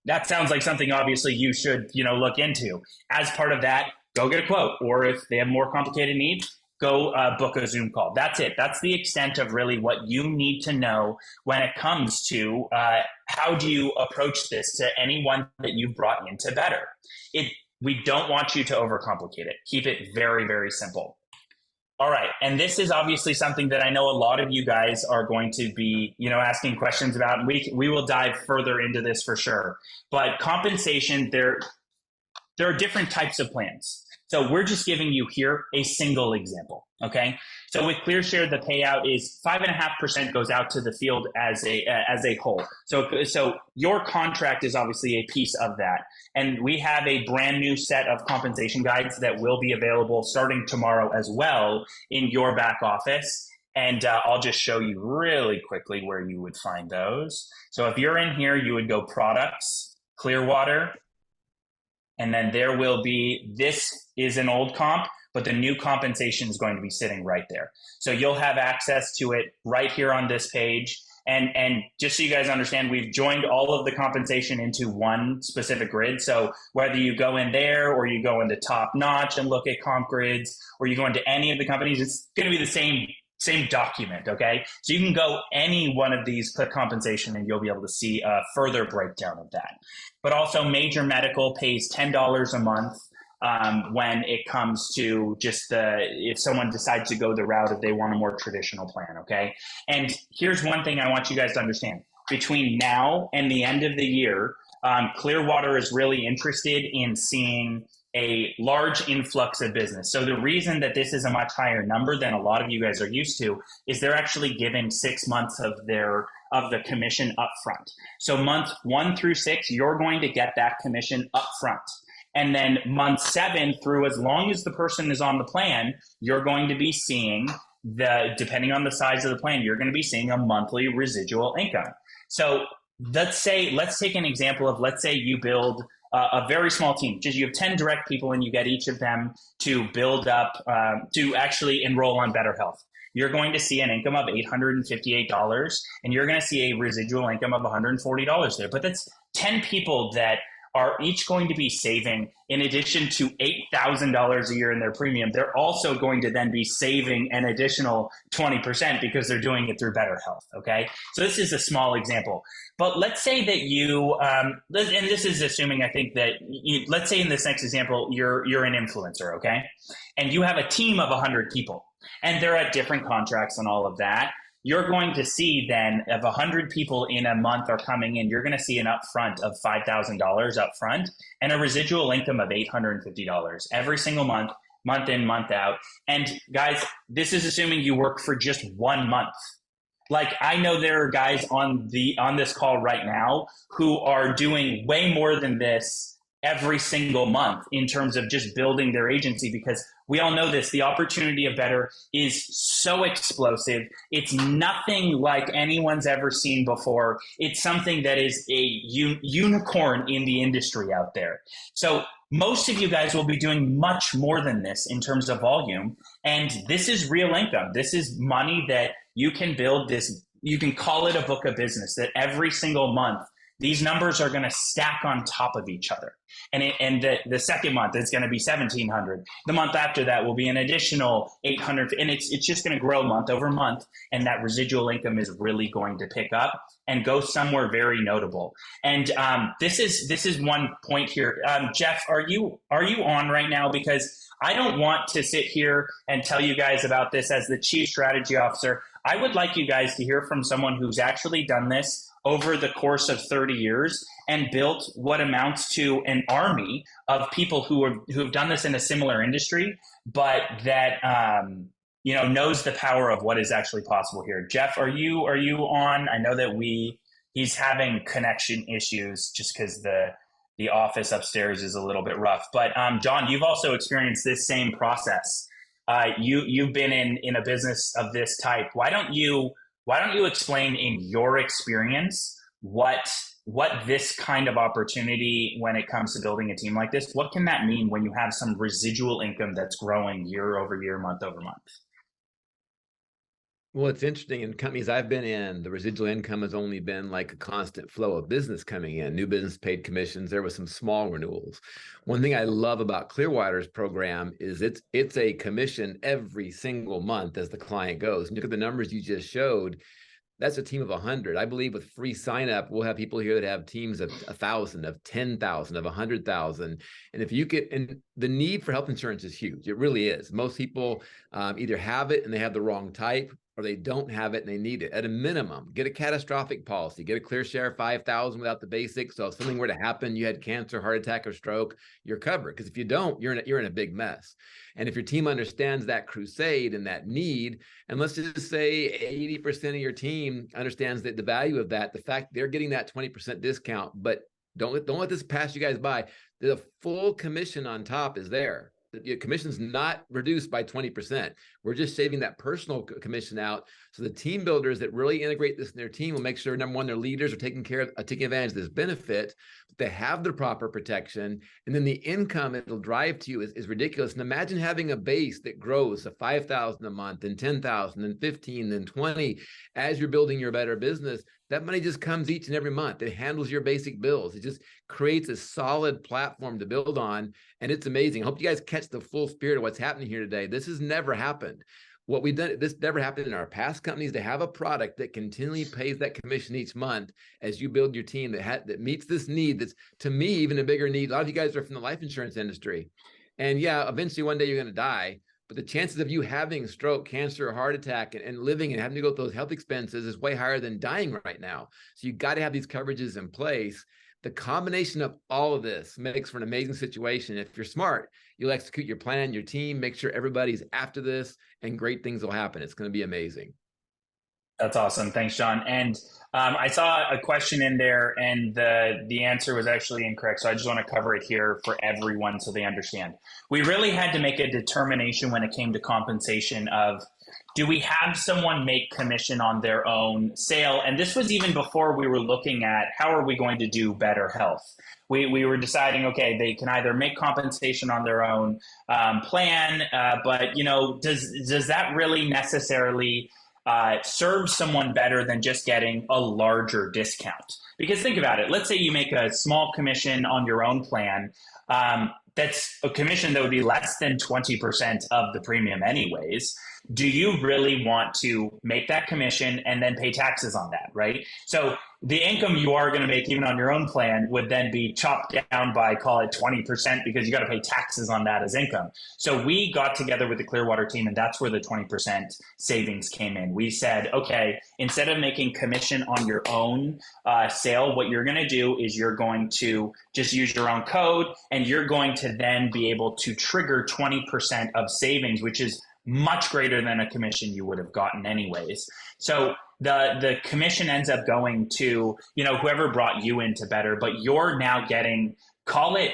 That sounds like something obviously you should, look into. As part of that, go get a quote, or if they have more complicated needs, go book a Zoom call. That's it. That's the extent of really what you need to know when it comes to how do you approach this to anyone that you've brought into Bettr. We don't want you to overcomplicate it. Keep it very, very simple. All right. And this is obviously something that I know a lot of you guys are going to be, asking questions about. And we will dive further into this for sure. But compensation, there are different types of plans. So we're just giving you here a single example, okay? So with ClearShare, the payout is 5.5% goes out to the field as a whole. So your contract is obviously a piece of that. And we have a brand new set of compensation guides that will be available starting tomorrow as well in your back office. And I'll just show you really quickly where you would find those. So if you're in here, you would go Products, Clearwater, and then there will be, this is an old comp, but the new compensation is going to be sitting right there. So you'll have access to it right here on this page. And just so you guys understand, we've joined all of the compensation into one specific grid. So whether you go in there or you go into Top Notch and look at comp grids, or you go into any of the companies, it's going to be the same document, okay? So you can go any one of these, click compensation, and you'll be able to see a further breakdown of that. But also Major Medical pays $10 a month when it comes to just if someone decides to go the route if they want a more traditional plan, okay? And here's one thing I want you guys to understand. Between now and the end of the year, Clearwater is really interested in seeing a large influx of business. So the reason that this is a much higher number than a lot of you guys are used to is they're actually giving 6 months of the commission up front. So month 1 through 6, you're going to get that commission up front. And then month 7 through, as long as the person is on the plan, you're going to be seeing depending on the size of the plan, you're going to be seeing a monthly residual income. So let's take an example of, let's say you build a very small team. Just you have 10 direct people and you get each of them to build up, to actually enroll on Better Health. You're going to see an income of $858 and you're going to see a residual income of $140 there. But that's 10 people that are each going to be saving, in addition to $8,000 a year in their premium, they're also going to then be saving an additional 20% because they're doing it through Better Health, okay? So this is a small example. But let's say that you, and this is assuming, I think that, let's say in this next example, you're an influencer, okay? And you have a team of 100 people, and they're at different contracts and all of that. You're going to see then, if 100 people in a month are coming in, you're going to see an upfront of $5,000 upfront and a residual income of $850 every single month, month in, month out. And guys, this is assuming you work for just 1 month. Like, I know there are guys on this call right now who are doing way more than this every single month in terms of just building their agency, because we all know this, the opportunity of Bettr is so explosive. It's nothing like anyone's ever seen before. It's something that is a unicorn in the industry out there. So most of you guys will be doing much more than this in terms of volume. And this is real income. This is money that you can build this. You can call it a book of business that every single month, these numbers are going to stack on top of each other. And the second month, it's going to be 1,700. The month after that will be an additional 800. And it's just going to grow month over month. And that residual income is really going to pick up and go somewhere very notable. And this is one point here. Jeff, are you on right now? Because I don't want to sit here and tell you guys about this as the chief strategy officer. I would like you guys to hear from someone who's actually done this over the course of 30 years and built what amounts to an army of people who have done this in a similar industry, but that knows the power of what is actually possible here. Jeff, are you on? I know that he's having connection issues just because the office upstairs is a little bit rough. But John, you've also experienced this same process. You've been in a business of this type. Why don't you explain in your experience what this kind of opportunity when it comes to building a team like this, what can that mean when you have some residual income that's growing year over year, month over month? Well, it's interesting. In companies I've been in, the residual income has only been like a constant flow of business coming in, new business paid commissions. There was some small renewals. One thing I love about Clearwater's program is it's a commission every single month as the client goes. And look at the numbers you just showed. That's a team of 100. I believe with free sign up, we'll have people here that have teams of 1,000, of 10,000, of 100,000. And if you get, and the need for health insurance is huge. It really is. Most people either have it and they have the wrong type, or they don't have it and they need it. At a minimum, get a catastrophic policy, get a clear share 5,000 without the basics. So if something were to happen, you had cancer, heart attack, or stroke, you're covered. Because if you don't, you're in a big mess. And if your team understands that crusade and that need, and let's just say 80% of your team understands that the value of that, the fact they're getting that 20% discount, but don't let this pass you guys by. The full commission on top is there. The commission's not reduced by 20%. We're just saving that personal commission out. So the team builders that really integrate this in their team will make sure, number one, their leaders are taking advantage of this benefit. They have the proper protection. And then the income it'll drive to you is ridiculous. And imagine having a base that grows to 5,000 a month and 10,000 and 15 and 20 as you're building your better business. That money just comes each and every month. It handles your basic bills. It just creates a solid platform to build on. And it's amazing. I hope you guys catch the full spirit of what's happening here today. This has never happened. What we've done, this never happened in our past companies, to have a product that continually pays that commission each month as you build your team that meets this need. That's, to me, even a bigger need. A lot of you guys are from the life insurance industry. And yeah, eventually one day you're going to die. But the chances of you having stroke, cancer, or heart attack and living and having to go through those health expenses is way higher than dying right now. So you got to have these coverages in place. The combination of all of this makes for an amazing situation. If you're smart, you'll execute your plan, your team, make sure everybody's after this, and great things will happen. It's going to be amazing. That's awesome. Thanks, John. And I saw a question in there, and the answer was actually incorrect. So I just want to cover it here for everyone so they understand. We really had to make a determination when it came to compensation of, do we have someone make commission on their own sale? And this was even before we were looking at how are we going to do Better Health. We were deciding, okay, they can either make compensation on their own plan, but does that really necessarily serve someone better than just getting a larger discount? Because think about it. Let's say you make a small commission on your own plan. That's a commission that would be less than 20% of the premium anyways. Do you really want to make that commission and then pay taxes on that, right? So the income you are going to make even on your own plan would then be chopped down by, call it 20%, because you got to pay taxes on that as income. So we got together with the Clearwater team, and that's where the 20% savings came in. We said, okay, instead of making commission on your own sale, what you're going to do is you're going to just use your own code, and you're going to then be able to trigger 20% of savings, which is much greater than a commission you would have gotten anyways. So the commission ends up going to, whoever brought you into Better, but you're now getting, call it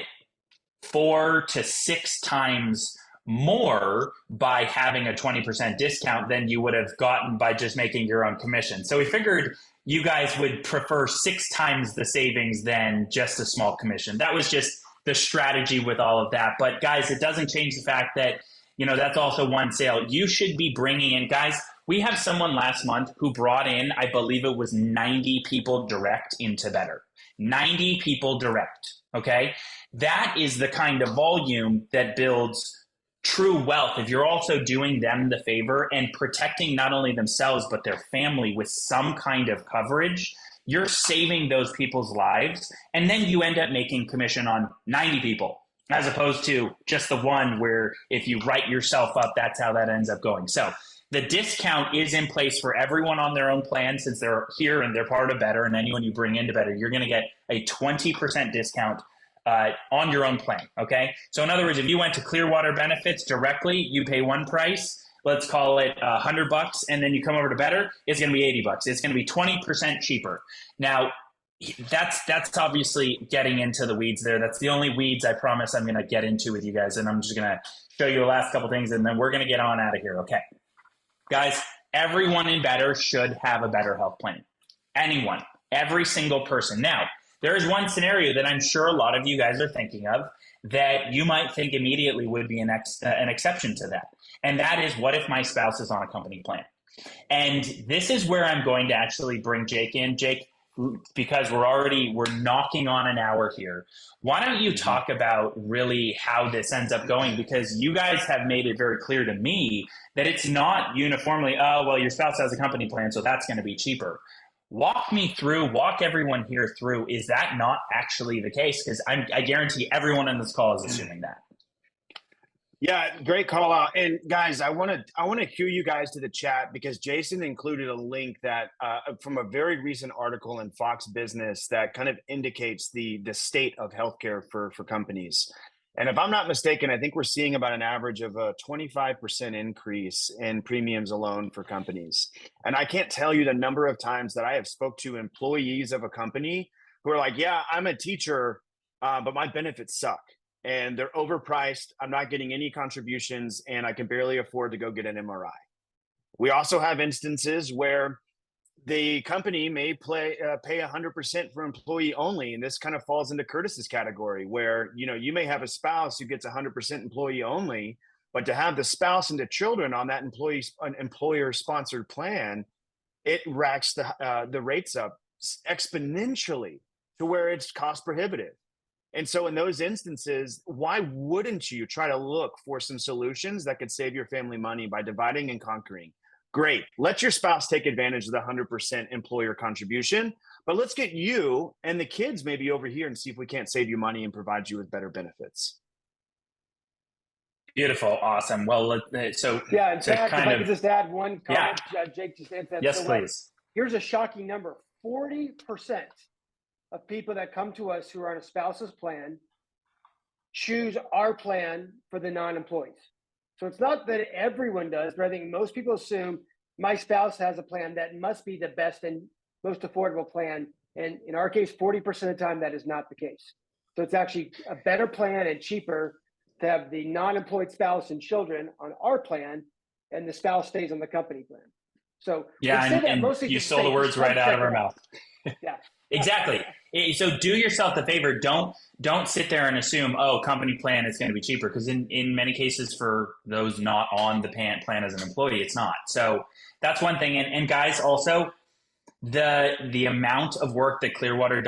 4 to 6 times more by having a 20% discount than you would have gotten by just making your own commission. So we figured you guys would prefer 6 times the savings than just a small commission. That was just the strategy with all of that. But guys, it doesn't change the fact that that's also one sale. You should be bringing in, guys, we have someone last month who brought in, I believe it was 90 people direct into Better. 90 people direct, okay? That is the kind of volume that builds true wealth. If you're also doing them the favor and protecting not only themselves, but their family with some kind of coverage, you're saving those people's lives. And then you end up making commission on 90 people, as opposed to just the one where if you write yourself up, that's how that ends up going. So The discount is in place for everyone on their own plan since they're here and they're part of Bettr. And anyone you bring into Bettr, you're going to get a 20% discount on your own plan. Okay. So in other words, if you went to Clearwater Benefits directly, you pay one price. Let's call it $100, and then you come over to Bettr, it's going to be $80. It's going to be 20% cheaper. Now, that's obviously getting into the weeds there. That's the only weeds I promise I'm going to get into with you guys, and I'm just going to show you the last couple things, and then we're going to get on out of here. Okay, guys, everyone in Bettr should have a Bettr health plan. Anyone, every single person. Now, there is one scenario that I'm sure a lot of you guys are thinking of that you might think immediately would be an exception to that. And that is, what if my spouse is on a company plan? And this is where I'm going to actually bring Jake in. Jake, because we're knocking on an hour here. Why don't you talk about really how this ends up going? Because you guys have made it very clear to me that it's not uniformly, oh, well, your spouse has a company plan, so that's going to be cheaper. Walk everyone here through. Is that not actually the case? Because I guarantee everyone on this call is assuming that. Yeah, great call out. And guys, I want to cue you guys to the chat because Jason included a link that from a very recent article in Fox Business that kind of indicates the state of healthcare for companies. And if I'm not mistaken, I think we're seeing about an average of a 25% increase in premiums alone for companies. And I can't tell you the number of times that I have spoke to employees of a company who are like, yeah, I'm a teacher, but my benefits suck. And they're overpriced. I'm not getting any contributions, and I can barely afford to go get an MRI. We also have instances where the company may pay 100% for employee only, and this kind of falls into Curtis's category, where you may have a spouse who gets 100% employee only, but to have the spouse and the children on that employer-sponsored plan, it racks the rates up exponentially to where it's cost prohibitive. And so in those instances, why wouldn't you try to look for some solutions that could save your family money by dividing and conquering? Great. Let your spouse take advantage of the 100% employer contribution, but let's get you and the kids maybe over here and see if we can't save you money and provide you with better benefits. Beautiful. Awesome. Well, so yeah, in fact, if I could just add one comment, Jake just answered that. Yes, so please. Here's a shocking number. 40% of people that come to us who are on a spouse's plan choose our plan for the non-employees. So it's not that everyone does, but I think most people assume my spouse has a plan that must be the best and most affordable plan. And in our case, 40% of the time, that is not the case. So it's actually a better plan and cheaper to have the non-employed spouse and children on our plan, and the spouse stays on the company plan. So yeah, and you stole the words right out of our mouth. Yeah. Exactly. So do yourself the favor. Don't sit there and assume, oh, company plan is going to be cheaper, because in many cases for those not on the plan as an employee, it's not. So that's one thing. And guys, also the amount of work that Clearwater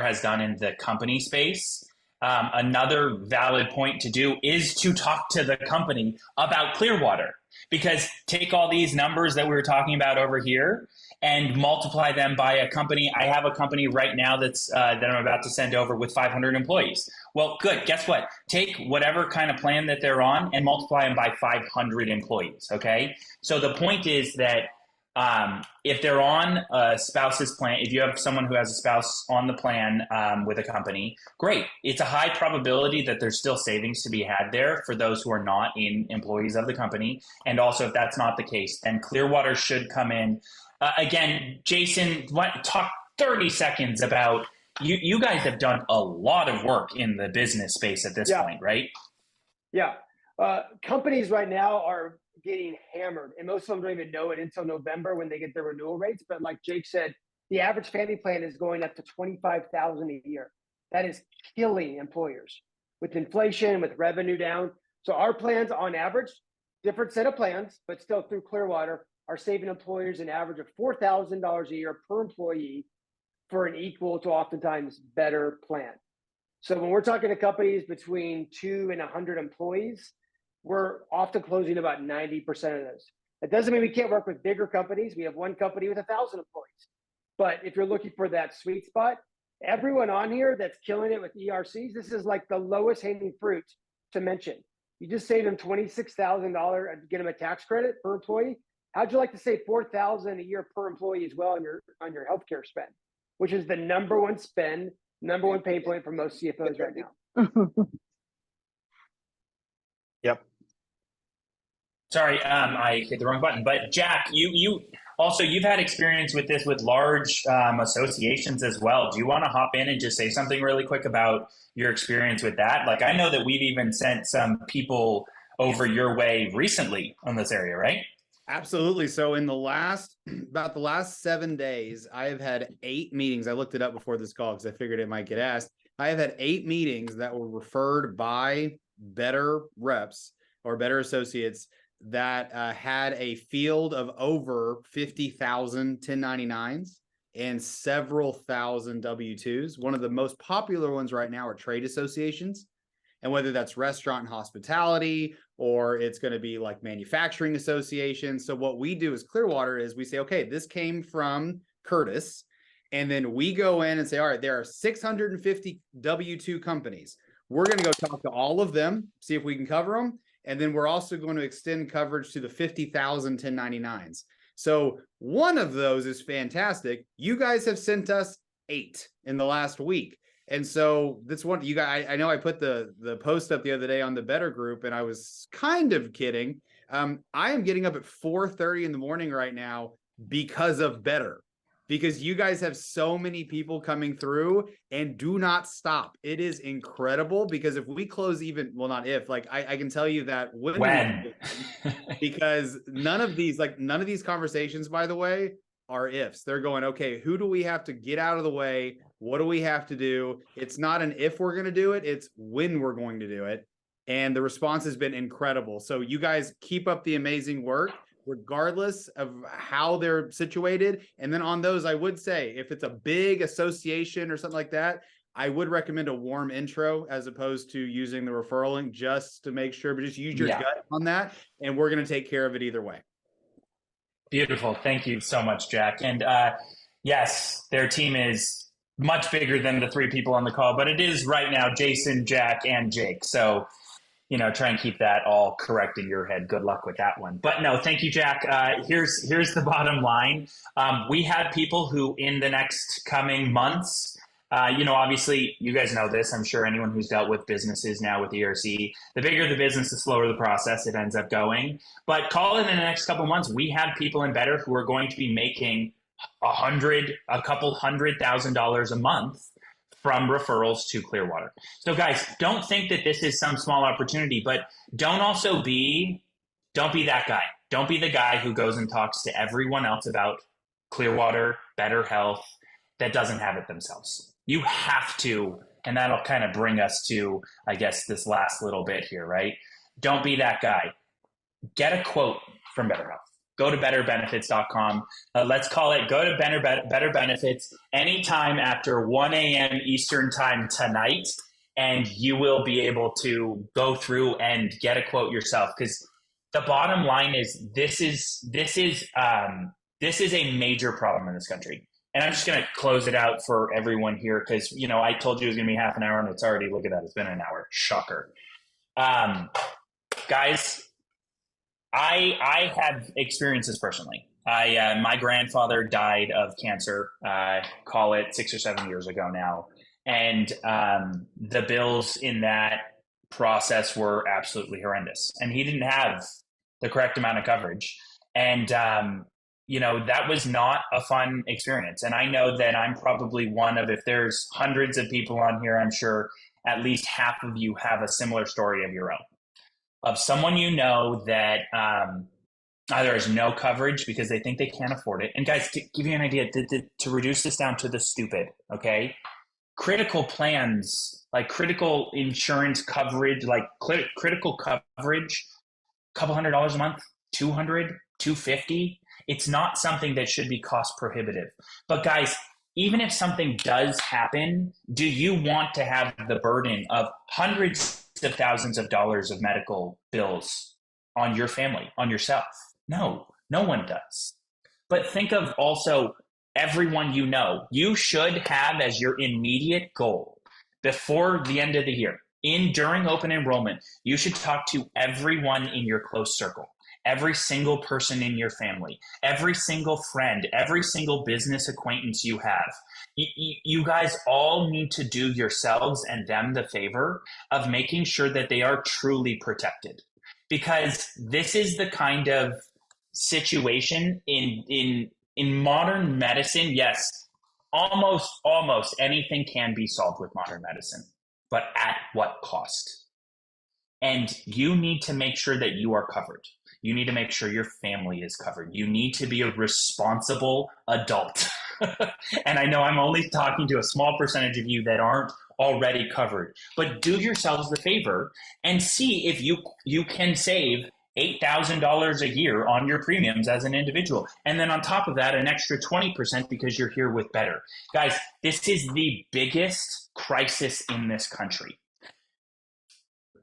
has done in the company space. Another valid point to do is to talk to the company about Clearwater, because take all these numbers that we were talking about over here and multiply them by a company. I have a company right now that I'm about to send over with 500 employees. Well, good. Guess what? Take whatever kind of plan that they're on and multiply them by 500 employees. Okay. So the point is that if they're on a spouse's plan, if you have someone who has a spouse on the plan with a company, great. It's a high probability that there's still savings to be had there for those who are not employees of the company. And also, if that's not the case, then Clearwater should come in. Again, Jason, talk 30 seconds about you guys have done a lot of work in the business space at this point, right? Yeah. Companies right now are getting hammered, and most of them don't even know it until November when they get their renewal rates. But like Jake said, the average family plan is going up to $25,000 a year. That is killing employers with inflation, with revenue down. So our plans, on average, different set of plans, but still through Clearwater, are saving employers an average of $4,000 a year per employee for an equal to oftentimes better plan. So when we're talking to companies between 2 and 100 employees, we're often closing about 90% of those. That doesn't mean we can't work with bigger companies. We have one company with 1,000 employees. But if you're looking for that sweet spot, everyone on here that's killing it with ERCs, this is like the lowest hanging fruit to mention. You just saved them $26,000, get them a tax credit per employee. How'd you like to save $4,000 a year per employee as well on your healthcare spend, which is the number one pain point for most CFOs right now. Yep. Sorry, I hit the wrong button. But Jack, you also, you've had experience with this with large associations as well. Do you want to hop in and just say something really quick about your experience with that? Like, I know that we've even sent some people over your way recently on this area, right? Absolutely. So in about the last 7 days, I have had 8 meetings. I looked it up before this call because I figured it might get asked. I have had 8 meetings that were referred by Bettr reps or Bettr associates that had a field of over 50,000 1099s and several thousand W-2s. One of the most popular ones right now are trade associations. And whether that's restaurant and hospitality, or it's going to be like manufacturing associations. So what we do as Clearwater is we say, okay, this came from Curtis. And then we go in and say, all right, there are 650 W-2 companies. We're going to go talk to all of them, see if we can cover them. And then we're also going to extend coverage to the 50,000 1099s. So one of those is fantastic. You guys have sent us 8 in the last week. And so this one, you guys, I know I put the post up the other day on the Bettr group, and I was kind of kidding. I am getting up at 4:30 in the morning right now because of Bettr, because you guys have so many people coming through and do not stop. It is incredible, because if we close even, well, not if, like I can tell you that when because none of these conversations, by the way, are ifs. They're going, okay, who do we have to get out of the way? What do we have to do? It's not an if we're going to do it, it's when we're going to do it. And the response has been incredible. So you guys keep up the amazing work, regardless of how they're situated. And then on those, I would say, if it's a big association or something like that, I would recommend a warm intro as opposed to using the referral link, just to make sure, but just use your gut on that. And we're going to take care of it either way. Beautiful. Thank you so much, Jack. And yes, their team is much bigger than the 3 people on the call, but it is right now Jason, Jack, and Jake. So, try and keep that all correct in your head. Good luck with that one. But no, thank you, Jack. Here's the bottom line. We have people who in the next coming months, obviously you guys know this. I'm sure anyone who's dealt with businesses now with ERC, the bigger the business, the slower the process it ends up going. But call it in the next couple of months, we have people in Bettr who are going to be making a couple $100,000 a month from referrals to Clearwater. So guys, don't think that this is some small opportunity, but don't be that guy. Don't be the guy who goes and talks to everyone else about Clearwater, Bettr Health, that doesn't have it themselves. You have to, and that'll kind of bring us to, I guess, this last little bit here, right? Don't be that guy. Get a quote from Bettr Health. Go to betterbenefits.com. Let's call it, go to Bettr Benefits anytime after 1 a.m. Eastern time tonight, and you will be able to go through and get a quote yourself. Because the bottom line is this is a major problem in this country. And I'm just going to close it out for everyone here because, I told you it was going to be half an hour and it's already, look at that, it's been an hour. Shocker. Guys, I have experienced this personally. My grandfather died of cancer, call it 6 or 7 years ago now. And the bills in that process were absolutely horrendous. And he didn't have the correct amount of coverage. And, that was not a fun experience. And I know that I'm probably one of, if there's hundreds of people on here, I'm sure at least half of you have a similar story of your own, of someone that either has no coverage because they think they can't afford it. And guys, to give you an idea, to reduce this down to the stupid, okay? Critical plans, like critical insurance coverage, like critical coverage, a couple $100 a month, $200, $250. It's not something that should be cost prohibitive. But guys, even if something does happen, do you want to have the burden of hundreds of thousands of dollars of medical bills on your family, on yourself? No one does. But think of also everyone you should have as your immediate goal before the end of the year. during open enrollment, you should talk to everyone in your close circle, every single person in your family, every single friend, every single business acquaintance you have. You guys all need to do yourselves and them the favor of making sure that they are truly protected, because this is the kind of situation in modern medicine. Yes, almost anything can be solved with modern medicine, but at what cost? And you need to make sure that you are covered. You need to make sure your family is covered. You need to be a responsible adult. And I know I'm only talking to a small percentage of you that aren't already covered, but do yourselves the favor and see if you can save $8,000 a year on your premiums as an individual. And then on top of that, an extra 20% because you're here with Bettr. Guys, this is the biggest crisis in this country.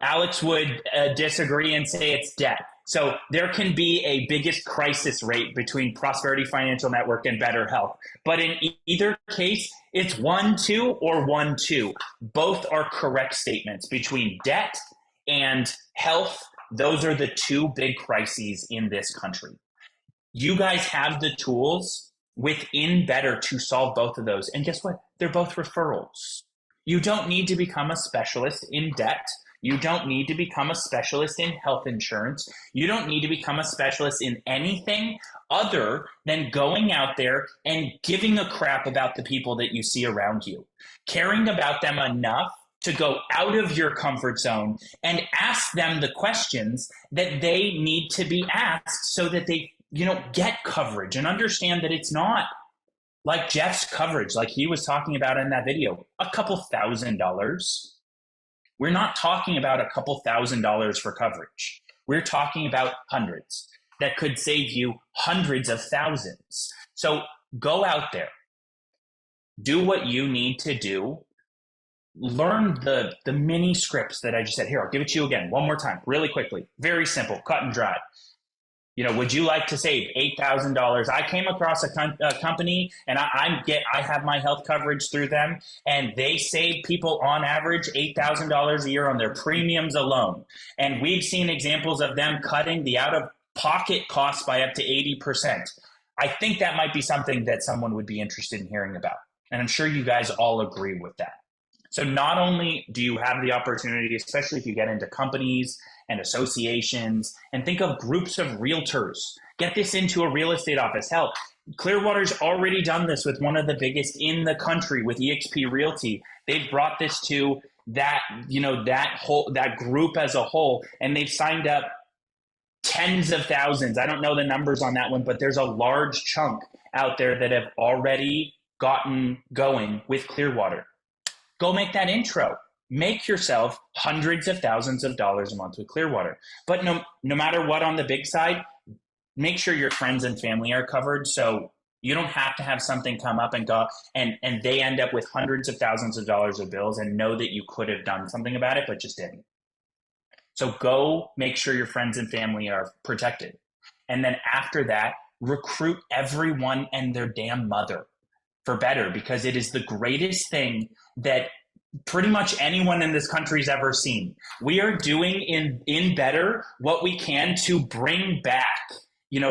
Alex would disagree and say it's debt. So there can be a biggest crisis rate between Prosperity Financial Network and Better Health. But in either case, it's 1-2 or 1-2. Both are correct statements. Between debt and health, those are the two big crises in this country. You guys have the tools within Bettr to solve both of those. And guess what? They're both referrals. You don't need to become a specialist in debt. You don't need to become a specialist in health insurance. You don't need to become a specialist in anything other than going out there and giving a crap about the people that you see around you, caring about them enough to go out of your comfort zone and ask them the questions that they need to be asked so that they, get coverage and understand that it's not like Jeff's coverage, like he was talking about in that video, a couple $1,000s. We're not talking about a couple $1,000s for coverage. We're talking about hundreds that could save you hundreds of thousands. So go out there, do what you need to do, learn the mini scripts that I just said. Here, I'll give it to you again one more time, really quickly. Very simple, cut and dry. Would you like to save $8,000? I came across a company, and I have my health coverage through them, and they save people on average $8,000 a year on their premiums alone. And we've seen examples of them cutting the out-of-pocket costs by up to 80%. I think that might be something that someone would be interested in hearing about. And I'm sure you guys all agree with that. So not only do you have the opportunity, especially if you get into companies and associations, and think of groups of realtors, get this into a real estate office. Hell, Clearwater's already done this with one of the biggest in the country with eXp Realty. They've brought this to that group as a whole, and they've signed up tens of thousands. I don't know the numbers on that one, but there's a large chunk out there that have already gotten going with Clearwater. Go make that intro. Make yourself hundreds of thousands of dollars a month with Clearwater. But no matter what on the big side, make sure your friends and family are covered, so you don't have to have something come up and go and they end up with hundreds of thousands of dollars of bills and know that you could have done something about it but just didn't. So go make sure your friends and family are protected. And then after that, recruit everyone and their damn mother for Bettr, because it is the greatest thing that pretty much anyone in this country's ever seen. We are doing in Bettr what we can to bring back,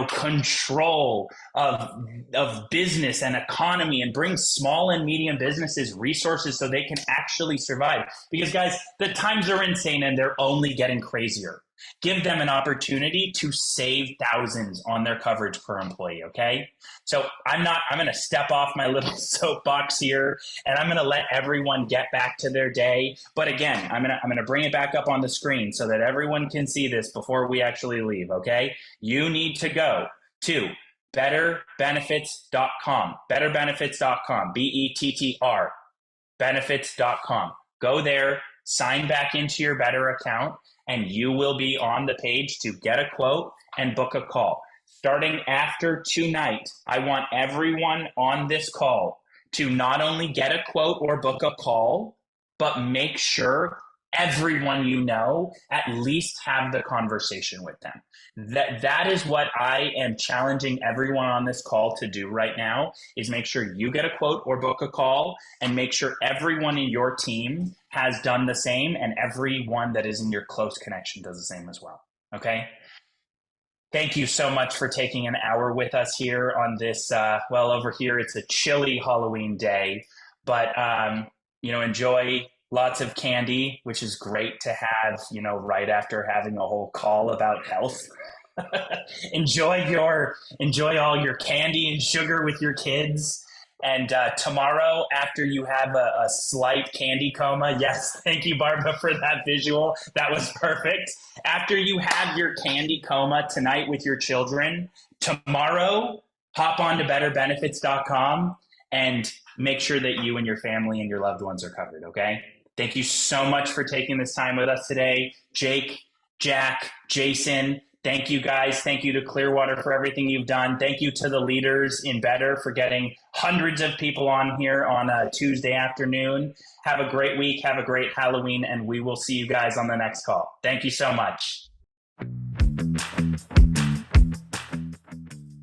control of business and economy, and bring small and medium businesses resources so they can actually survive. Because guys, the times are insane and they're only getting crazier. Give them an opportunity to save thousands on their coverage per employee, okay? So I'm going to step off my little soapbox here, and I'm going to let everyone get back to their day. But again, I'm going to bring it back up on the screen so that everyone can see this before we actually leave, okay? You need to go to betterbenefits.com, betterbenefits.com, BETTR, benefits.com. Go there, sign back into your Bettr account, and you will be on the page to get a quote and book a call. Starting after tonight, I want everyone on this call to not only get a quote or book a call, but make sure everyone you know, at least have the conversation with them. That is what I am challenging everyone on this call to do right now, is make sure you get a quote or book a call, and make sure everyone in your team has done the same, and everyone that is in your close connection does the same as well. Okay? Thank you so much for taking an hour with us here on this, well, over here it's a chilly Halloween day, but, enjoy lots of candy, which is great to have, right after having a whole call about health. enjoy all your candy and sugar with your kids. And tomorrow, after you have a slight candy coma, yes, thank you, Barbara, for that visual. That was perfect. After you have your candy coma tonight with your children, tomorrow, hop on to betterbenefits.com and make sure that you and your family and your loved ones are covered, okay? Thank you so much for taking this time with us today. Jake, Jack, Jason, thank you guys. Thank you to Clearwater for everything you've done. Thank you to the leaders in Bettr for getting hundreds of people on here on a Tuesday afternoon. Have a great week. Have a great Halloween, and we will see you guys on the next call. Thank you so much.